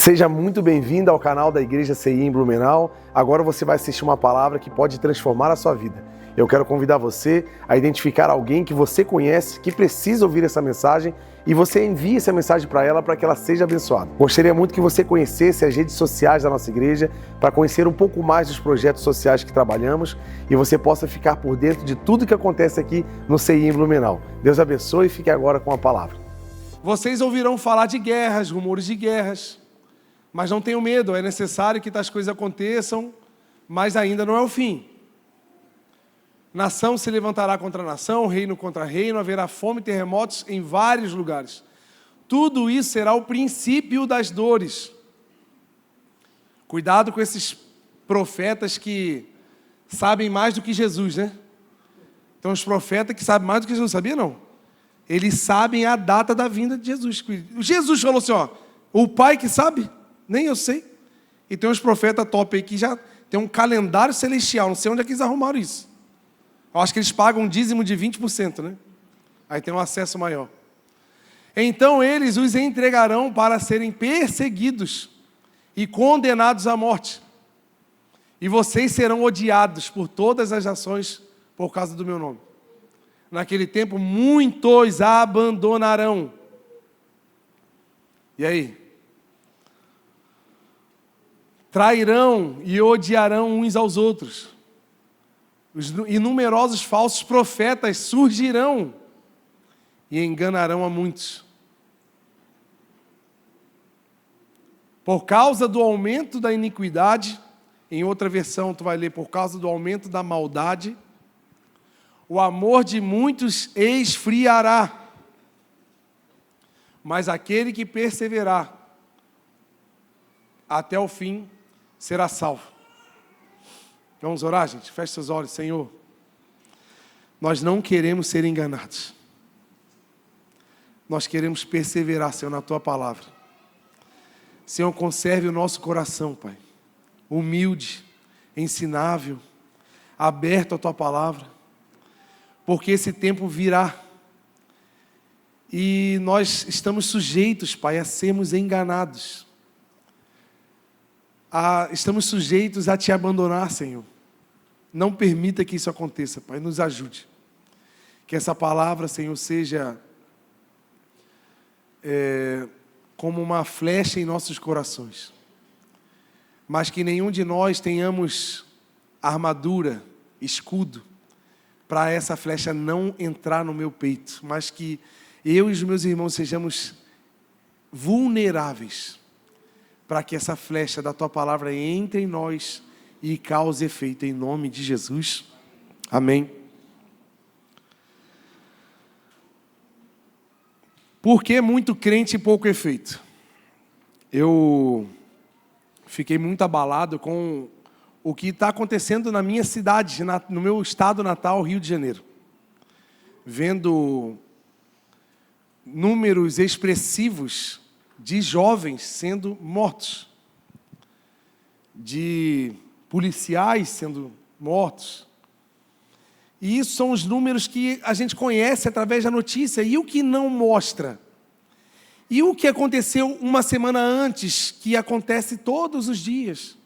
Seja muito bem-vindo ao canal da Igreja CI em Blumenau. Agora você vai assistir uma palavra que pode transformar a sua vida. Eu quero convidar você a identificar alguém que você conhece, que precisa ouvir essa mensagem, e você envie essa mensagem para ela para que ela seja abençoada. Gostaria muito que você conhecesse as redes sociais da nossa igreja para conhecer um pouco mais dos projetos sociais que trabalhamos e você possa ficar por dentro de tudo que acontece aqui no CI em Blumenau. Deus abençoe e fique agora com a palavra. Vocês ouvirão falar de guerras, rumores de guerras, mas não tenham medo, é necessário que tais coisas aconteçam, mas ainda não é o fim. Nação se levantará contra nação, reino contra reino, haverá fome e terremotos em vários lugares. Tudo isso será o princípio das dores. Cuidado com esses profetas que sabem mais do que Jesus, né? Então os profetas que sabem mais do que Jesus, sabia não? Eles sabem a data da vinda de Jesus. Jesus falou assim, ó, o Pai que sabe, nem eu sei. E tem uns profetas top aí que já tem um calendário celestial, não sei onde é que eles arrumaram isso. Eu acho que eles pagam um dízimo de 20%, né? Aí tem um acesso maior. Então eles os entregarão para serem perseguidos e condenados à morte. E vocês serão odiados por todas as nações por causa do meu nome. Naquele tempo, muitos a abandonarão. E aí? Trairão e odiarão uns aos outros. E numerosos falsos profetas surgirão e enganarão a muitos. Por causa do aumento da iniquidade, em outra versão tu vai ler, por causa do aumento da maldade, o amor de muitos esfriará, mas aquele que perseverar até o fim será salvo. Vamos orar, gente? Feche seus olhos. Senhor, nós não queremos ser enganados. Nós queremos perseverar, Senhor, na Tua palavra. Senhor, conserve o nosso coração, Pai. Humilde, ensinável, aberto à Tua palavra. Porque esse tempo virá. E nós estamos sujeitos, Pai, a sermos enganados. Estamos sujeitos a Te abandonar, Senhor. Não permita que isso aconteça, Pai, nos ajude. Que essa palavra, Senhor, seja como uma flecha em nossos corações. Mas que nenhum de nós tenhamos armadura, escudo, para essa flecha não entrar no meu peito. Mas que eu e os meus irmãos sejamos vulneráveis, para que essa flecha da Tua palavra entre em nós e cause efeito, em nome de Jesus. Amém. Por que muito crente e pouco efeito? Eu fiquei muito abalado com o que está acontecendo na minha cidade, no meu estado natal, Rio de Janeiro. Vendo números expressivos de jovens sendo mortos, de policiais sendo mortos. E isso são os números que a gente conhece através da notícia. E o que não mostra? E o que aconteceu uma semana antes, que acontece todos os dias?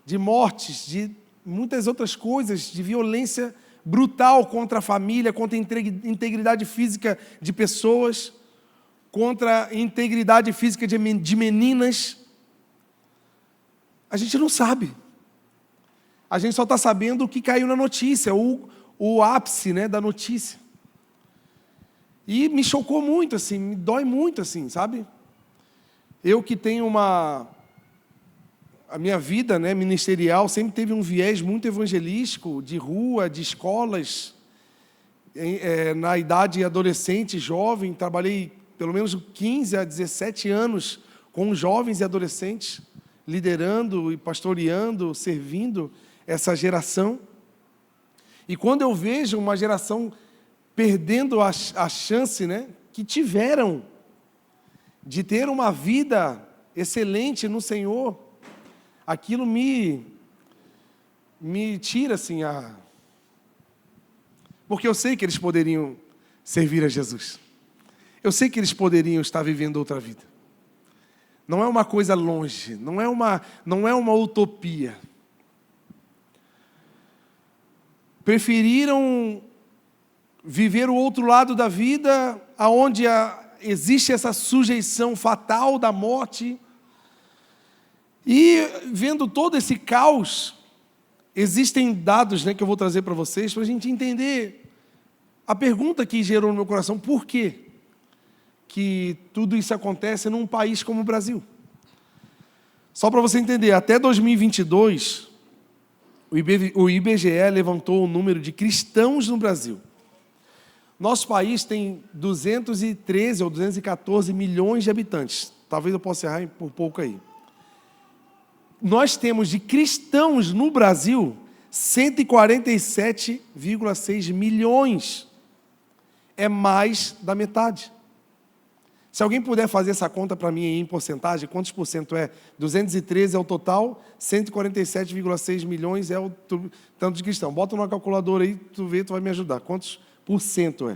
De mortes, de muitas outras coisas, de violência brutal contra a família, contra a integridade física de pessoas, contra a integridade física de meninas. A gente não sabe. A gente só está sabendo o que caiu na notícia, o ápice, né, da notícia. E me chocou muito, assim, me dói muito, assim, sabe? Eu que tenho a minha vida, né, ministerial sempre teve um viés muito evangelístico, de rua, de escolas. Na idade adolescente, jovem, trabalhei pelo menos 15 a 17 anos com jovens e adolescentes, liderando e pastoreando, servindo essa geração. E quando eu vejo uma geração perdendo a chance, né, que tiveram de ter uma vida excelente no Senhor, aquilo me tira assim porque eu sei que eles poderiam servir a Jesus. Eu sei que eles poderiam estar vivendo outra vida. Não é uma coisa longe, não é uma utopia. Preferiram viver o outro lado da vida, aonde existe essa sujeição fatal da morte. E vendo todo esse caos, existem dados, que eu vou trazer para vocês, para a gente entender a pergunta que gerou no meu coração: por quê que tudo isso acontece num país como o Brasil? Só para você entender, até 2022, o IBGE levantou o número de cristãos no Brasil. Nosso país tem 213 ou 214 milhões de habitantes. Talvez eu possa errar por pouco aí. Nós temos de cristãos no Brasil 147,6 milhões. É mais da metade. Se alguém puder fazer essa conta para mim em porcentagem, quantos por cento é? 213 é o total, 147,6 milhões é o tanto de cristão. Bota numa calculadora aí, tu vai me ajudar. Quantos por cento é?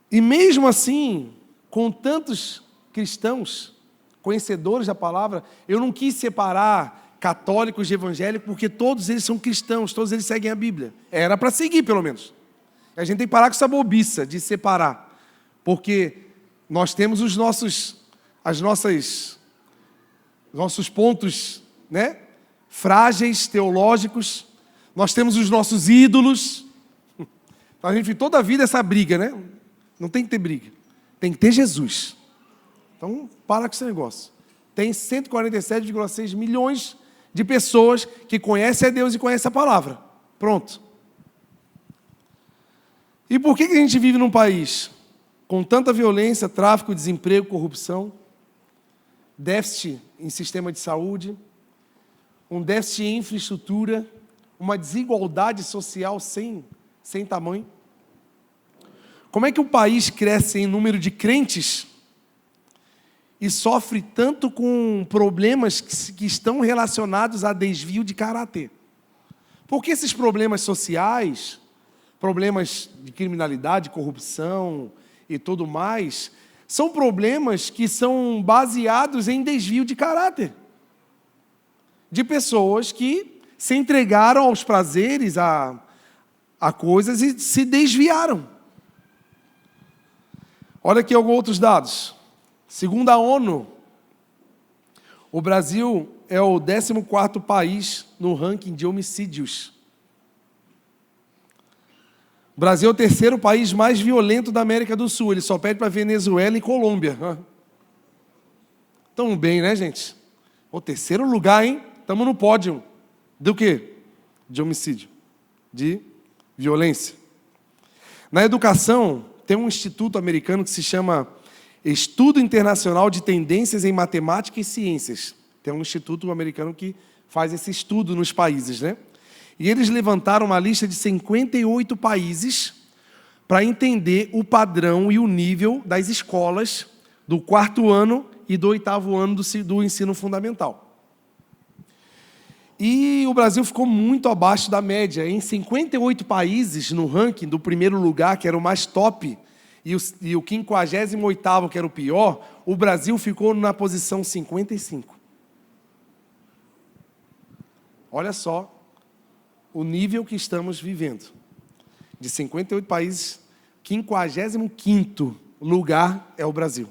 E mesmo assim, com tantos cristãos, conhecedores da palavra, eu não quis separar católicos de evangélicos, porque todos eles são cristãos, todos eles seguem a Bíblia. Era para seguir, pelo menos. A gente tem que parar com essa bobiça de separar, porque nós temos os nossos pontos, frágeis, teológicos, nós temos os nossos ídolos. A gente toda a vida essa briga, Não tem que ter briga, tem que ter Jesus. Então, para com esse negócio. Tem 147,6 milhões de pessoas que conhecem a Deus e conhecem a palavra. Pronto. E por que a gente vive num país com tanta violência, tráfico, desemprego, corrupção, déficit em sistema de saúde, um déficit em infraestrutura, uma desigualdade social sem tamanho? Como é que o país cresce em número de crentes e sofre tanto com problemas que estão relacionados a desvio de caráter? Porque esses problemas sociais, problemas de criminalidade, corrupção e tudo mais, são problemas que são baseados em desvio de caráter. De pessoas que se entregaram aos prazeres, a coisas e se desviaram. Olha aqui alguns outros dados. Segundo a ONU, o Brasil é o 14º país no ranking de homicídios. O Brasil é o 3º país mais violento da América do Sul. Ele só perde para Venezuela e Colômbia. Estamos bem, né, gente? O 3º lugar, hein? Estamos no pódio. Do quê? De homicídio. De violência. Na educação, tem um instituto americano que se chama Estudo Internacional de Tendências em Matemática e Ciências. Tem um instituto americano que faz esse estudo nos países, E eles levantaram uma lista de 58 países para entender o padrão e o nível das escolas do 4º ano e do 8º ano do ensino fundamental. E o Brasil ficou muito abaixo da média. Em 58 países, no ranking do primeiro lugar, que era o mais top, e o 58º, que era o pior, o Brasil ficou na posição 55. Olha só o nível que estamos vivendo. De 58 países, 55º lugar é o Brasil.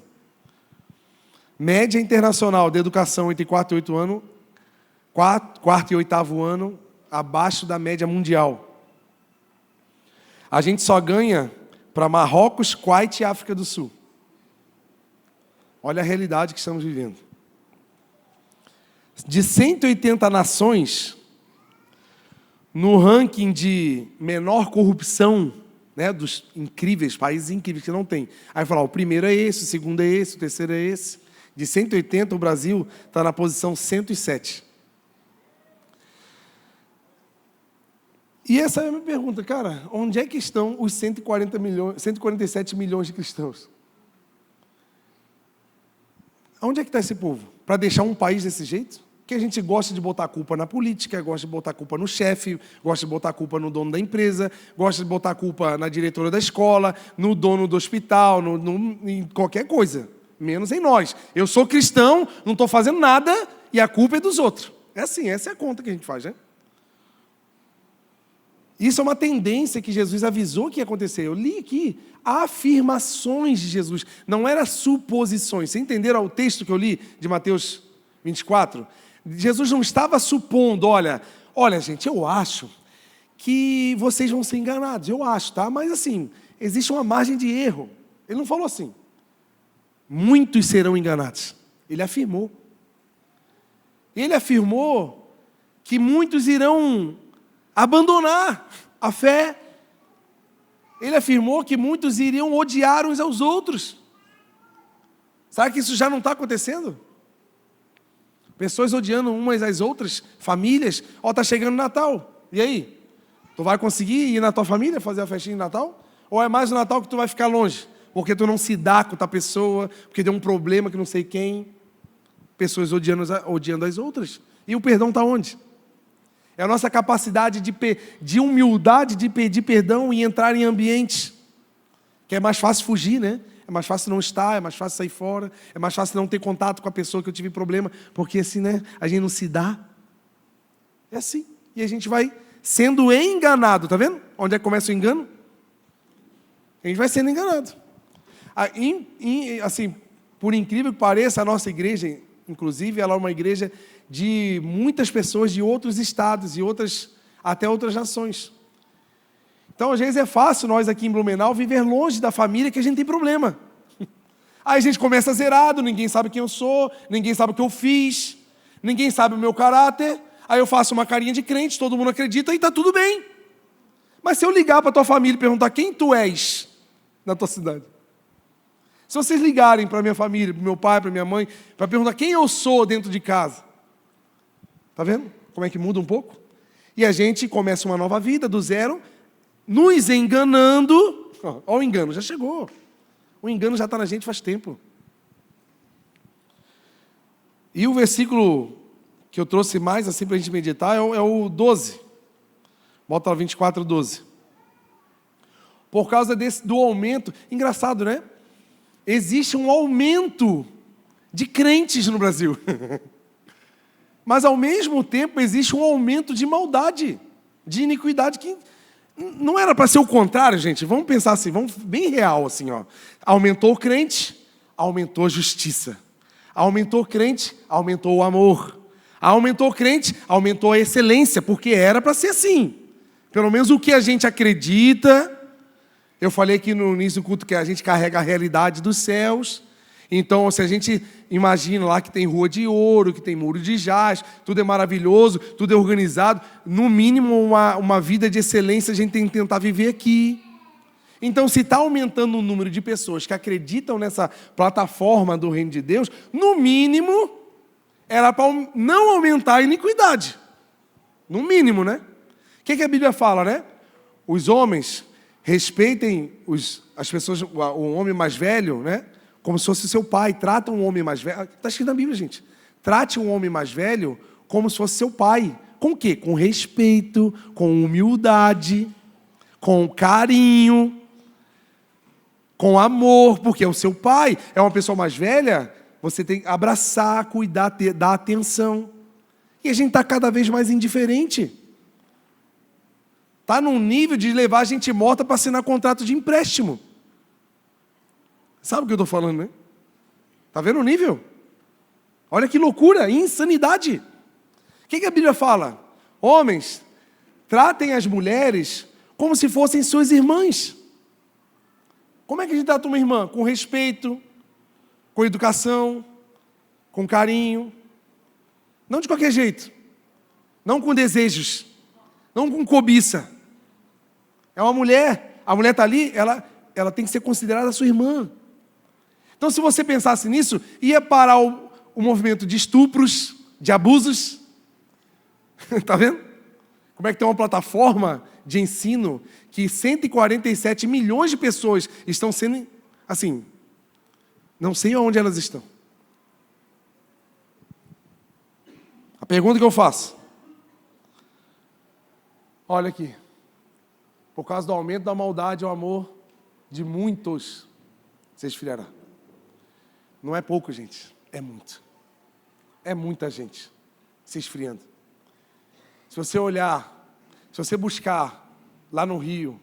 Média internacional de educação entre 4º e 8º ano, 4º e 8º ano, abaixo da média mundial. A gente só ganha para Marrocos, Kuwait e África do Sul. Olha a realidade que estamos vivendo. De 180 nações, no ranking de menor corrupção, dos incríveis, países incríveis que não tem. Aí falar, o primeiro é esse, o segundo é esse, o terceiro é esse. De 180, o Brasil está na posição 107. E essa é a minha pergunta, cara, onde é que estão os 147 milhões de cristãos? Onde é que está esse povo? Para deixar um país desse jeito? Que a gente gosta de botar a culpa na política, gosta de botar a culpa no chefe, gosta de botar a culpa no dono da empresa, gosta de botar a culpa na diretora da escola, no dono do hospital, em qualquer coisa. menos em nós. Eu sou cristão, não estou fazendo nada e a culpa é dos outros. É assim, essa é a conta que a gente faz, né? Isso é uma tendência que Jesus avisou que ia acontecer. Eu li aqui afirmações de Jesus, não era suposições. Vocês entenderam o texto que eu li de Mateus 24? Jesus não estava supondo, olha, gente, eu acho que vocês vão ser enganados, eu acho, tá? Mas assim, existe uma margem de erro. Ele não falou assim, muitos serão enganados. Ele afirmou. Ele afirmou que muitos irão abandonar a fé. Ele afirmou que muitos iriam odiar uns aos outros. Sabe que isso já não está acontecendo? Pessoas odiando umas às outras, famílias. Está chegando Natal, e aí? Tu vai conseguir ir na tua família fazer a festinha de Natal? Ou é mais o Natal que tu vai ficar longe? Porque tu não se dá com outra pessoa, porque deu um problema que não sei quem. Pessoas odiando as outras. E o perdão está onde? É a nossa capacidade de humildade, de pedir perdão e entrar em ambientes que é mais fácil fugir, né? É mais fácil não estar, é mais fácil sair fora, é mais fácil não ter contato com a pessoa que eu tive problema, porque assim, né? A gente não se dá. É assim. E a gente vai sendo enganado, tá vendo? Onde é que começa o engano? A gente vai sendo enganado. Assim, por incrível que pareça, a nossa igreja, inclusive, ela é uma igreja de muitas pessoas de outros estados e até outras nações. Então, às vezes é fácil nós aqui em Blumenau viver longe da família que a gente tem problema. Aí a gente começa zerado, ninguém sabe quem eu sou, ninguém sabe o que eu fiz, ninguém sabe o meu caráter. Aí eu faço uma carinha de crente, todo mundo acredita e está tudo bem. Mas se eu ligar para a tua família e perguntar quem tu és na tua cidade, se vocês ligarem para a minha família, para o meu pai, para a minha mãe, para perguntar quem eu sou dentro de casa, está vendo como é que muda um pouco? E a gente começa uma nova vida do zero, nos enganando. Olha o engano, já chegou. O engano já está na gente faz tempo. E o versículo que eu trouxe mais assim para a gente meditar é o 12. Bota lá 24, 12. Por causa do aumento, engraçado, né? Existe um aumento de crentes no Brasil. Mas, ao mesmo tempo, existe um aumento de maldade, de iniquidade, que não era para ser o contrário, gente. Vamos pensar assim, vamos bem real, assim, ó. Aumentou o crente, aumentou a justiça. Aumentou o crente, aumentou o amor. Aumentou o crente, aumentou a excelência, porque era para ser assim. Pelo menos o que a gente acredita. Eu falei aqui no início do culto que a gente carrega a realidade dos céus. Então, se a gente imagina lá que tem rua de ouro, que tem muro de jaz, tudo é maravilhoso, tudo é organizado, no mínimo uma vida de excelência a gente tem que tentar viver aqui. Então, se está aumentando o número de pessoas que acreditam nessa plataforma do reino de Deus, no mínimo, era para não aumentar a iniquidade. No mínimo, né? O que a Bíblia fala, né? Os homens respeitem as pessoas, o homem mais velho, né? Como se fosse seu pai. Trata um homem mais velho. Está escrito na Bíblia, gente. Trate um homem mais velho como se fosse seu pai. Com o quê? Com respeito, com humildade, com carinho, com amor, porque é o seu pai. É uma pessoa mais velha, você tem que abraçar, cuidar, dar atenção. E a gente está cada vez mais indiferente. Está num nível de levar a gente morta para assinar contrato de empréstimo. Sabe o que eu estou falando, né? Está vendo o nível? Olha que loucura, insanidade. O que a Bíblia fala? Homens, tratem as mulheres como se fossem suas irmãs. Como é que a gente trata uma irmã? Com respeito, com educação, com carinho. Não de qualquer jeito. Não com desejos. Não com cobiça. É uma mulher, a mulher está ali, ela tem que ser considerada sua irmã. Então, se você pensasse nisso, ia parar o movimento de estupros, de abusos. Está vendo? Como é que tem uma plataforma de ensino que 147 milhões de pessoas estão sendo, assim, não sei onde elas estão. A pergunta que eu faço, olha aqui, por causa do aumento da maldade, o amor de muitos se esfriará. Não é pouco, gente. É muito. É muita gente se esfriando. Se você olhar, se você buscar lá no Rio,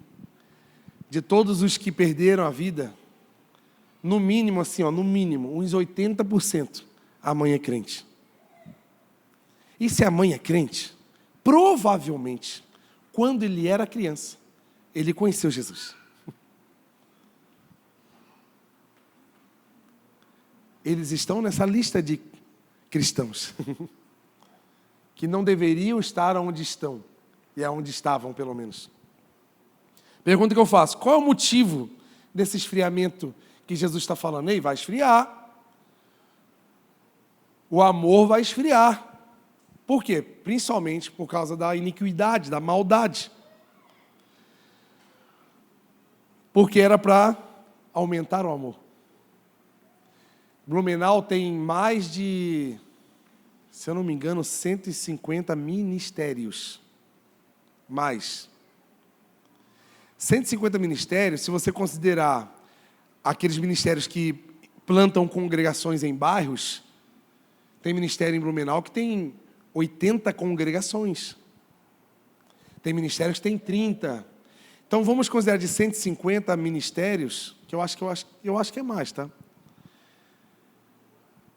de todos os que perderam a vida, no mínimo, assim, ó, no mínimo, uns 80% a mãe é crente. E se a mãe é crente, provavelmente, quando ele era criança, ele conheceu Jesus. Eles estão nessa lista de cristãos que não deveriam estar onde estão, e aonde estavam, pelo menos. Pergunta que eu faço: qual é o motivo desse esfriamento que Jesus está falando? Ei, vai esfriar. O amor vai esfriar. Por quê? Principalmente por causa da iniquidade, da maldade. Porque era para aumentar o amor. Blumenau tem mais de, se eu não me engano, 150 ministérios. Mais. 150 ministérios, se você considerar aqueles ministérios que plantam congregações em bairros, tem ministério em Blumenau que tem 80 congregações. Tem ministérios que tem 30. Então vamos considerar de 150 ministérios, que eu acho que é mais, tá?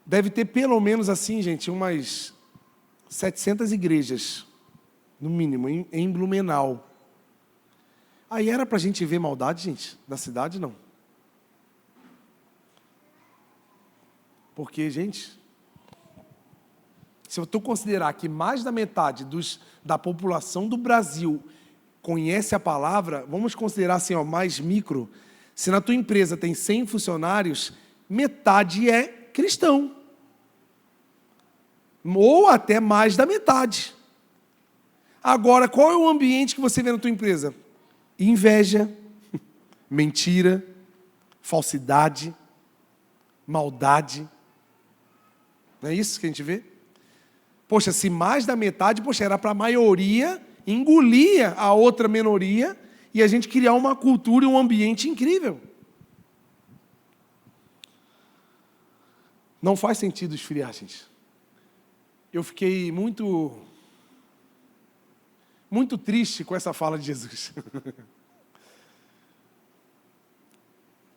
Deve ter pelo menos assim, gente, umas 700 igrejas, no mínimo, em Blumenau. Aí era para a gente ver maldade, gente, na cidade, não. Porque, gente, se eu estou considerar que mais da metade da população do Brasil conhece a palavra, vamos considerar assim, ó, mais micro. Se na tua empresa tem 100 funcionários, metade é cristão. Ou até mais da metade. Agora, qual é o ambiente que você vê na tua empresa? Inveja, mentira, falsidade, maldade. Não é isso que a gente vê? Poxa, se mais da metade, poxa, era para a maioria, engolia a outra minoria e a gente criar uma cultura e um ambiente incrível. Não faz sentido esfriar, gente. Eu fiquei muito triste com essa fala de Jesus.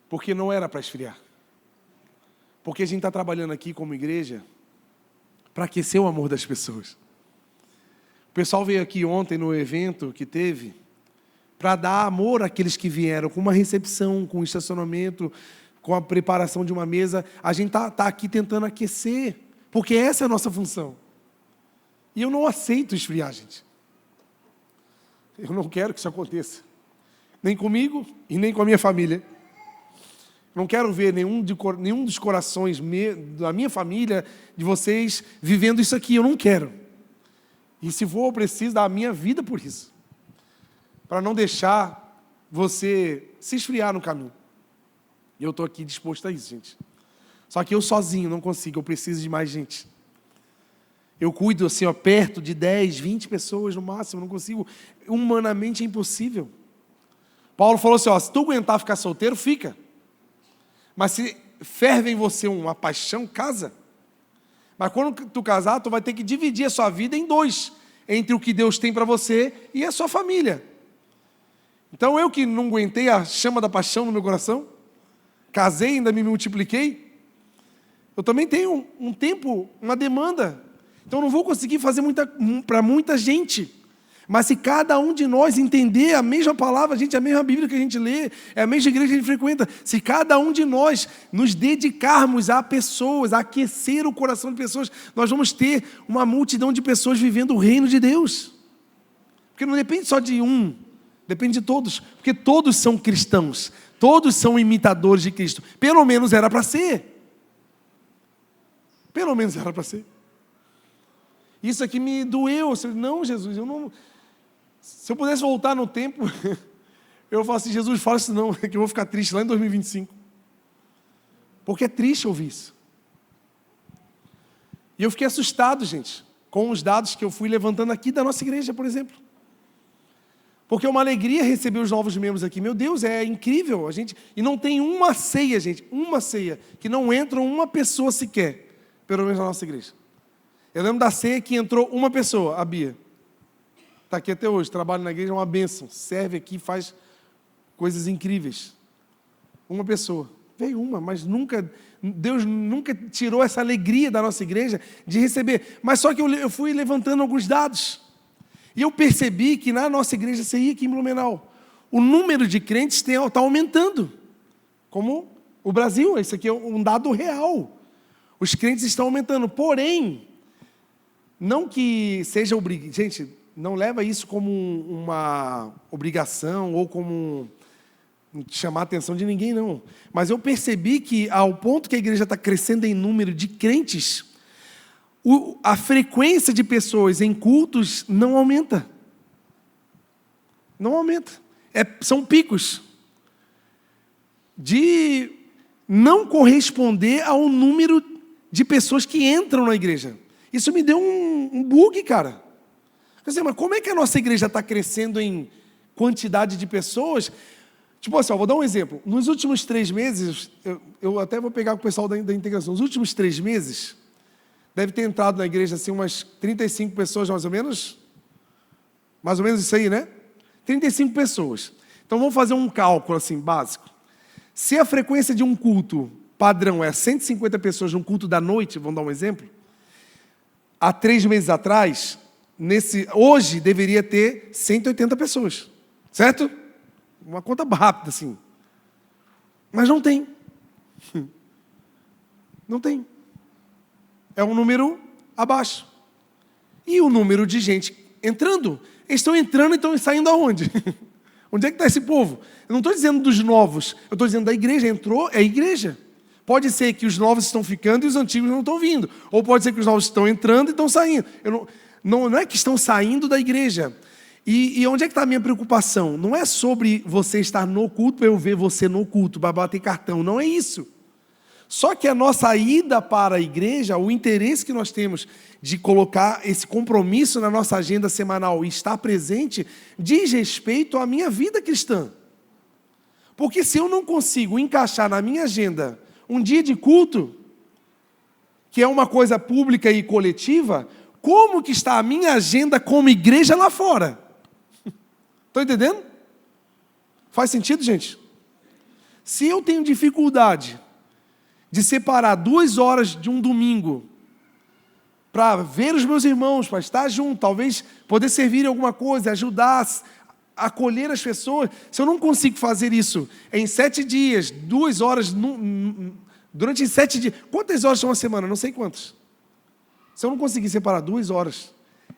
Porque não era para esfriar. Porque a gente está trabalhando aqui como igreja para aquecer o amor das pessoas. O pessoal veio aqui ontem no evento que teve para dar amor àqueles que vieram, com uma recepção, com um estacionamento, com a preparação de uma mesa. A gente está aqui tentando aquecer, porque essa é a nossa função. E eu não aceito esfriar, gente. Eu não quero que isso aconteça. Nem comigo e nem com a minha família. Não quero ver nenhum dos corações da minha família, de vocês, vivendo isso aqui. Eu não quero. E se for, eu preciso dar a minha vida por isso. Para não deixar você se esfriar no caminho. E eu estou aqui disposto a isso, gente. Só que eu sozinho não consigo, eu preciso de mais gente. Eu cuido assim, ó, perto de 10, 20 pessoas no máximo, não consigo. Humanamente é impossível. Paulo falou assim, ó, se tu aguentar ficar solteiro, fica. Mas se ferve em você uma paixão, casa. Mas quando tu casar, tu vai ter que dividir a sua vida em dois. Entre o que Deus tem para você e a sua família. Então eu que não aguentei a chama da paixão no meu coração, casei e ainda me multipliquei, eu também tenho um tempo, uma demanda. Então eu não vou conseguir fazer para muita gente. Mas se cada um de nós entender a mesma palavra, a mesma Bíblia que a gente lê, é a mesma igreja que a gente frequenta, se cada um de nós nos dedicarmos a pessoas, a aquecer o coração de pessoas, nós vamos ter uma multidão de pessoas vivendo o reino de Deus. Porque não depende só de um, depende de todos. Porque todos são cristãos, todos são imitadores de Cristo. Pelo menos era para ser. Pelo menos era para ser. Isso aqui me doeu. Não, Jesus, eu não... Se eu pudesse voltar no tempo, eu falo assim, Jesus, fala isso não, que eu vou ficar triste lá em 2025. Porque é triste ouvir isso. E eu fiquei assustado, gente, com os dados que eu fui levantando aqui da nossa igreja, por exemplo. Porque é uma alegria receber os novos membros aqui. Meu Deus, é incrível. E não tem uma ceia, gente, uma ceia, que não entra uma pessoa sequer, pelo menos na nossa igreja. Eu lembro da ceia que entrou uma pessoa, a Bia. Está aqui até hoje, trabalha na igreja, é uma bênção. Serve aqui, faz coisas incríveis. Uma pessoa. Veio uma, mas Deus nunca tirou essa alegria da nossa igreja de receber. Mas só que eu fui levantando alguns dados. E eu percebi que na nossa igreja CI aqui em Blumenau, o número de crentes está aumentando. Como o Brasil, esse aqui é um dado real. Os crentes estão aumentando. Porém, não que seja obrigação. Gente, não leva isso como uma obrigação ou como chamar a atenção de ninguém, não. Mas eu percebi que, ao ponto que a igreja está crescendo em número de crentes, a frequência de pessoas em cultos não aumenta. Não aumenta. São picos de não corresponder ao número de pessoas que entram na igreja. Isso me deu um bug, cara. Quer dizer, mas como é que a nossa igreja está crescendo em quantidade de pessoas? Tipo assim, vou dar um exemplo. Nos últimos 3 meses, eu até vou pegar com o pessoal da integração. Nos últimos 3 meses, deve ter entrado na igreja assim umas 35 pessoas, mais ou menos. Mais ou menos isso aí, né? 35 pessoas. Então vamos fazer um cálculo assim, básico. Se a frequência de um culto padrão é 150 pessoas num culto da noite, vamos dar um exemplo. Há 3 meses atrás, hoje deveria ter 180 pessoas. Certo? Uma conta rápida, assim. Mas não tem. Não tem. É um número abaixo. E o número de gente entrando, eles estão entrando e estão saindo aonde? Onde é que está esse povo? Eu não estou dizendo dos novos, eu estou dizendo da igreja. Entrou, é a igreja. Pode ser que os novos estão ficando e os antigos não estão vindo. Ou pode ser que os novos estão entrando e estão saindo. Não é que estão saindo da igreja. E onde é que está a minha preocupação? Não é sobre você estar no culto para eu ver você no culto, para bater cartão. Não é isso. Só que a nossa ida para a igreja, o interesse que nós temos de colocar esse compromisso na nossa agenda semanal e estar presente, diz respeito à minha vida cristã. Porque se eu não consigo encaixar na minha agenda um dia de culto, que é uma coisa pública e coletiva, como que está a minha agenda como igreja lá fora? Estão entendendo? Faz sentido, gente? Se eu tenho dificuldade de separar 2 horas de um domingo para ver os meus irmãos, para estar junto, talvez poder servir em alguma coisa, ajudar a acolher as pessoas, se eu não consigo fazer isso em 7 dias, 2 horas, durante 7 dias, quantas horas são uma semana? Não sei quantas. Se eu não conseguir separar 2 horas,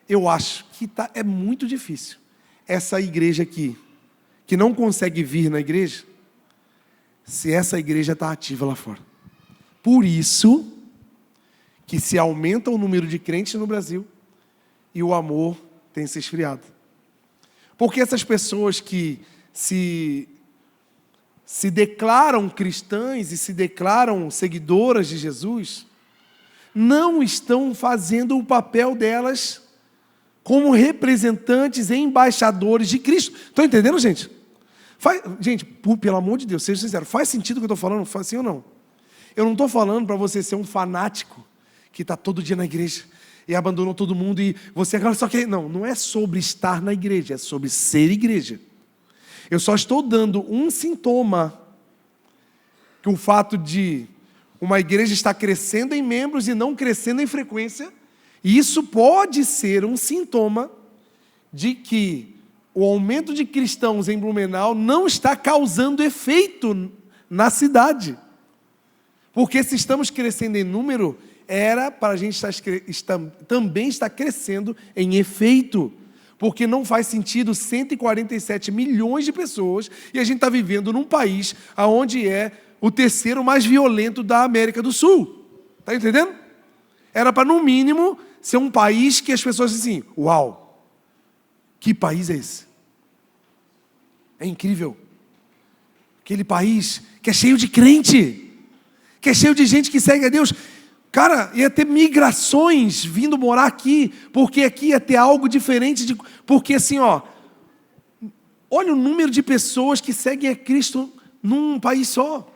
eu acho que é muito difícil. Essa igreja aqui, que não consegue vir na igreja, se essa igreja está ativa lá fora. Por isso que se aumenta o número de crentes no Brasil e o amor tem se esfriado. Porque essas pessoas que se declaram cristãs e se declaram seguidoras de Jesus, não estão fazendo o papel delas como representantes e embaixadores de Cristo. Estão entendendo, gente? Gente, pelo amor de Deus, seja sincero, faz sentido o que eu estou falando? Faz sim ou não? Eu não estou falando para você ser um fanático que está todo dia na igreja e abandonou todo mundo e você agora só quer... Não é sobre estar na igreja, é sobre ser igreja. Eu só estou dando um sintoma, que o fato de uma igreja estar crescendo em membros e não crescendo em frequência, e isso pode ser um sintoma de que o aumento de cristãos em Blumenau não está causando efeito na cidade. Porque se estamos crescendo em número, era para a gente também estar crescendo em efeito. Porque não faz sentido 147 milhões de pessoas e a gente está vivendo num país onde é o 3º mais violento da América do Sul. Está entendendo? Era para, no mínimo, ser um país que as pessoas dizem assim, uau, que país é esse? É incrível. Aquele país que é cheio de crente, que é cheio de gente que segue a Deus. Cara, ia ter migrações vindo morar aqui, porque aqui ia ter algo diferente, porque assim, Olha o número de pessoas que seguem a Cristo num país só,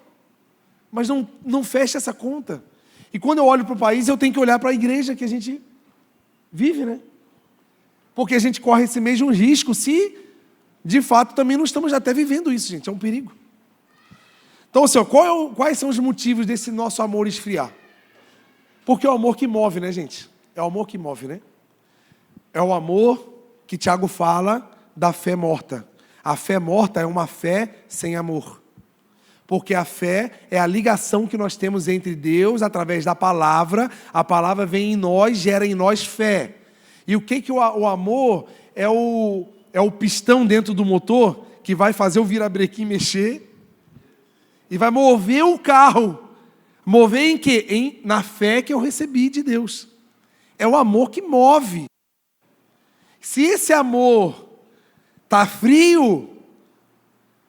mas não fecha essa conta. E quando eu olho para o país, eu tenho que olhar para a igreja que a gente vive, né? Porque a gente corre esse mesmo risco se, de fato, também não estamos até vivendo isso, gente. É um perigo. Então, assim, quais são os motivos desse nosso amor esfriar? Porque é o amor que move, né, gente? É o amor que move, né? É o amor que Tiago fala da fé morta. A fé morta é uma fé sem amor. Porque a fé é a ligação que nós temos entre Deus através da palavra. A palavra vem em nós, gera em nós fé. E o que o amor é o pistão dentro do motor que vai fazer o virabrequim mexer e vai mover o carro. Mover em quê? Na fé que eu recebi de Deus. É o amor que move. Se esse amor está frio,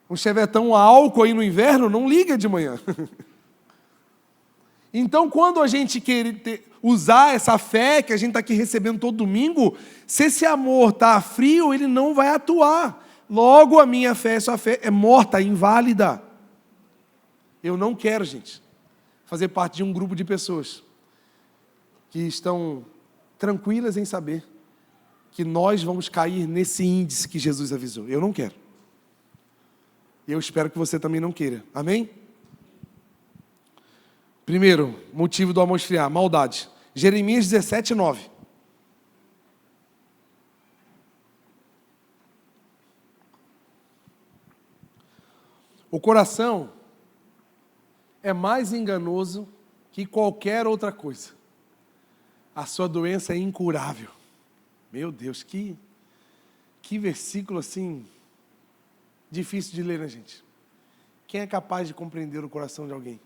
um chevetão a álcool aí no inverno, não liga de manhã. Então, quando a gente quer usar essa fé que a gente está aqui recebendo todo domingo, se esse amor está frio, ele não vai atuar. Logo, a minha fé, sua fé é morta, inválida. Eu não quero, gente, fazer parte de um grupo de pessoas que estão tranquilas em saber que nós vamos cair nesse índice que Jesus avisou. Eu não quero. E eu espero que você também não queira. Amém? Primeiro, motivo do amor esfriar, maldade. Jeremias 17, 9. O coração é mais enganoso que qualquer outra coisa. A sua doença é incurável. Meu Deus, que versículo assim difícil de ler, né, gente? Quem é capaz de compreender o coração de alguém?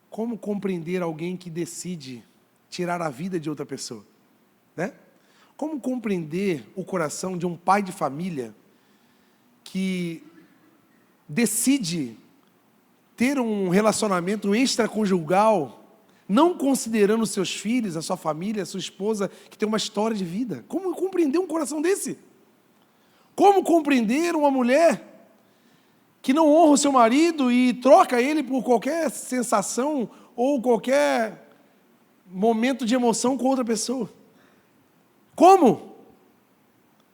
Como compreender alguém que decide tirar a vida de outra pessoa? Né? Como compreender o coração de um pai de família que decide ter um relacionamento extraconjugal, não considerando os seus filhos, a sua família, a sua esposa, que tem uma história de vida? Como compreender um coração desse? Como compreender uma mulher que não honra o seu marido e troca ele por qualquer sensação ou qualquer momento de emoção com outra pessoa? Como?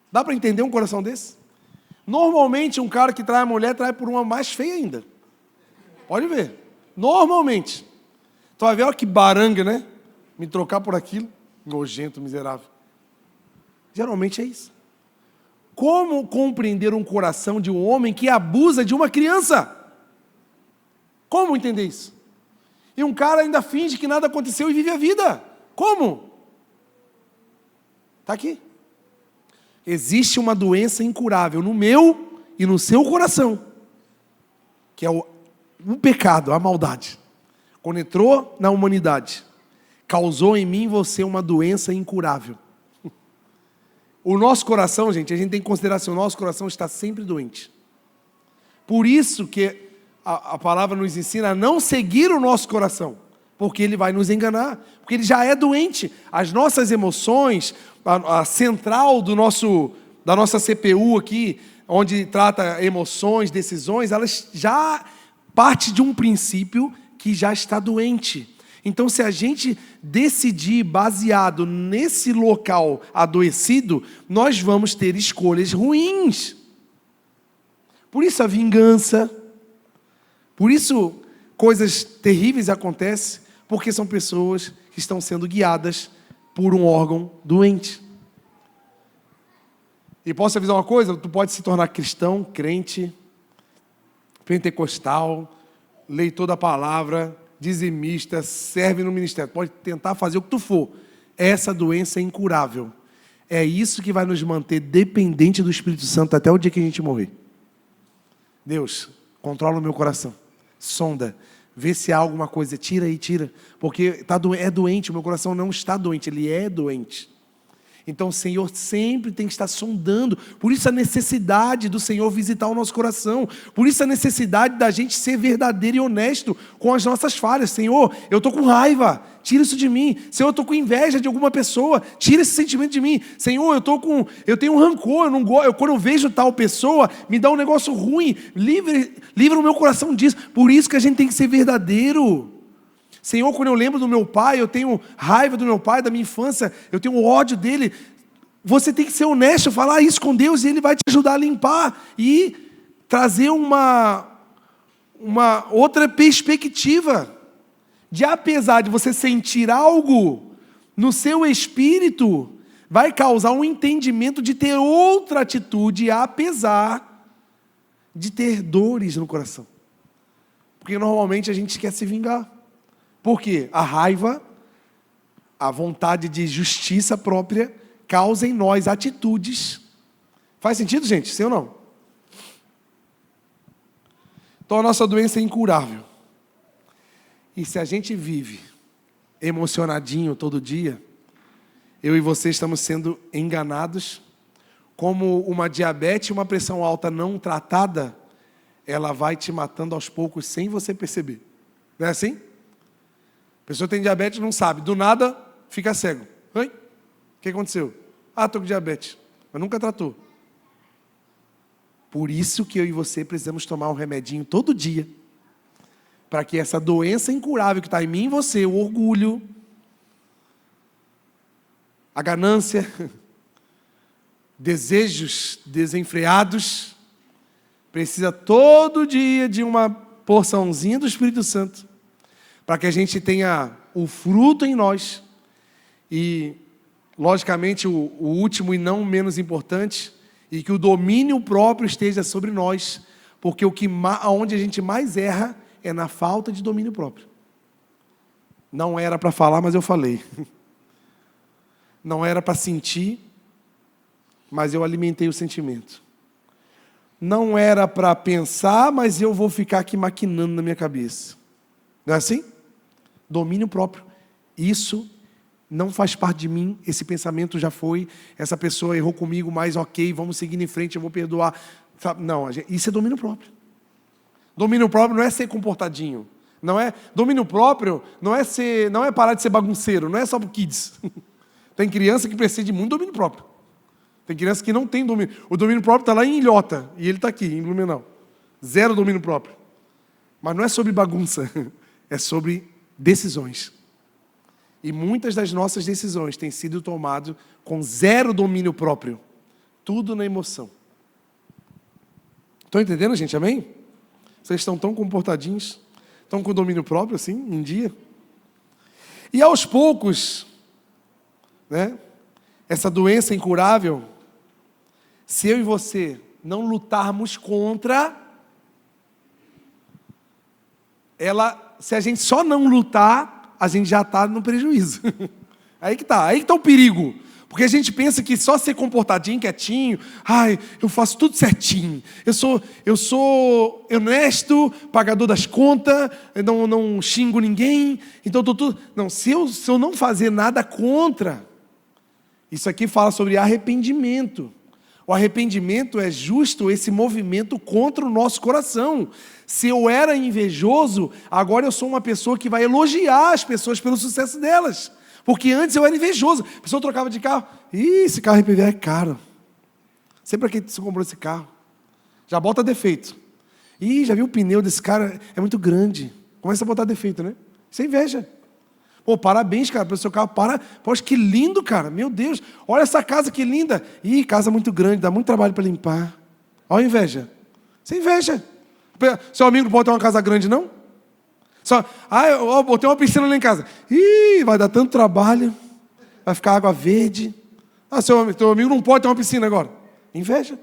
Dá para entender um coração desse? Normalmente, um cara que trai a mulher, trai por uma mais feia ainda. Pode ver. Normalmente. Tu vai ver, olha que baranga, né? Me trocar por aquilo. Nojento, miserável. Geralmente é isso. Como compreender um coração de um homem que abusa de uma criança? Como entender isso? E um cara ainda finge que nada aconteceu e vive a vida. Como? Está aqui. Existe uma doença incurável no meu e no seu coração, que é o pecado, a maldade. Quando entrou na humanidade, causou em mim e você uma doença incurável. O nosso coração, gente, a gente tem que considerar que o nosso coração está sempre doente. Por isso que a palavra nos ensina a não seguir o nosso coração, porque ele vai nos enganar, porque ele já é doente. As nossas emoções, a central da nossa CPU aqui, onde trata emoções, decisões, elas já parte de um princípio que já está doente. Então, se a gente decidir baseado nesse local adoecido, nós vamos ter escolhas ruins. Por isso a vingança, por isso coisas terríveis acontecem, porque são pessoas que estão sendo guiadas por um órgão doente. E posso avisar uma coisa? Tu pode se tornar cristão, crente, pentecostal, leitor da palavra, dizimista, serve no ministério, pode tentar fazer o que tu for. Essa doença é incurável. É isso que vai nos manter dependente do Espírito Santo até o dia que a gente morrer. Deus, controla o meu coração, sonda, vê se há alguma coisa, tira aí, tira, porque é doente, o meu coração não está doente, ele é doente. Então o Senhor sempre tem que estar sondando. Por isso a necessidade do Senhor visitar o nosso coração. Por isso a necessidade da gente ser verdadeiro e honesto com as nossas falhas. Senhor, eu estou com raiva, tira isso de mim. Senhor, eu estou com inveja de alguma pessoa, tira esse sentimento de mim. Senhor, eu tenho um rancor, quando eu vejo tal pessoa, me dá um negócio ruim. Livra o meu coração disso. Por isso que a gente tem que ser verdadeiro. Senhor, quando eu lembro do meu pai, eu tenho raiva do meu pai, da minha infância, eu tenho ódio dele. Você tem que ser honesto, falar isso com Deus e Ele vai te ajudar a limpar e trazer uma outra perspectiva. De apesar de você sentir algo no seu espírito, vai causar um entendimento de ter outra atitude, apesar de ter dores no coração. Porque normalmente a gente quer se vingar. Por quê? A raiva, a vontade de justiça própria, causa em nós atitudes. Faz sentido, gente? Sim ou não? Então a nossa doença é incurável. E se a gente vive emocionadinho todo dia, eu e você estamos sendo enganados, como uma diabetes e uma pressão alta não tratada, ela vai te matando aos poucos sem você perceber. Não é assim? A pessoa tem diabetes e não sabe, do nada fica cego. Oi? O que aconteceu? Estou com diabetes, mas nunca tratou. Por isso que eu e você precisamos tomar um remedinho todo dia, para que essa doença incurável que está em mim e você, o orgulho, a ganância, desejos desenfreados, precisa todo dia de uma porçãozinha do Espírito Santo, para que a gente tenha o fruto em nós. E, logicamente, o último e não menos importante, e que o domínio próprio esteja sobre nós, porque onde a gente mais erra é na falta de domínio próprio. Não era para falar, mas eu falei. Não era para sentir, mas eu alimentei o sentimento. Não era para pensar, mas eu vou ficar aqui maquinando na minha cabeça. Não é assim? Domínio próprio. Isso não faz parte de mim, esse pensamento já foi, essa pessoa errou comigo, mas ok, vamos seguir em frente, eu vou perdoar. Não, isso é domínio próprio. Domínio próprio não é ser comportadinho. Domínio próprio não é parar de ser bagunceiro, não é só para kids. Tem criança que precisa de muito domínio próprio. Tem criança que não tem domínio. O domínio próprio está lá em Ilhota, e ele está aqui, em Blumenau. Zero domínio próprio. Mas não é sobre bagunça, é sobre decisões. E muitas das nossas decisões têm sido tomadas com zero domínio próprio. Tudo na emoção. Estão entendendo, gente? Amém? Vocês estão tão comportadinhos? Estão com domínio próprio, assim, em dia? E aos poucos, né? Essa doença incurável, se eu e você não lutarmos contra ela, se a gente só não lutar, a gente já está no prejuízo. Aí que está o perigo. Porque a gente pensa que só ser comportadinho, quietinho, eu faço tudo certinho, eu sou honesto, pagador das contas, eu não xingo ninguém, então estou tudo... Não, se eu não fazer nada contra, isso aqui fala sobre arrependimento. O arrependimento é justo esse movimento contra o nosso coração. Se eu era invejoso, agora eu sou uma pessoa que vai elogiar as pessoas pelo sucesso delas. Porque antes eu era invejoso. A pessoa trocava de carro. Esse carro IPVA é caro. Sempre que você comprou esse carro. Já bota defeito. Já viu o pneu desse cara? É muito grande. Começa a botar defeito, né? Isso é inveja. Pô, parabéns, cara, pelo seu carro. Poxa, que lindo, cara. Meu Deus. Olha essa casa, que linda. Casa muito grande, dá muito trabalho para limpar. Olha a inveja. Isso é inveja. Seu amigo não pode ter uma casa grande, não? Eu botei uma piscina lá em casa. Vai dar tanto trabalho. Vai ficar água verde. Seu amigo não pode ter uma piscina agora. Inveja.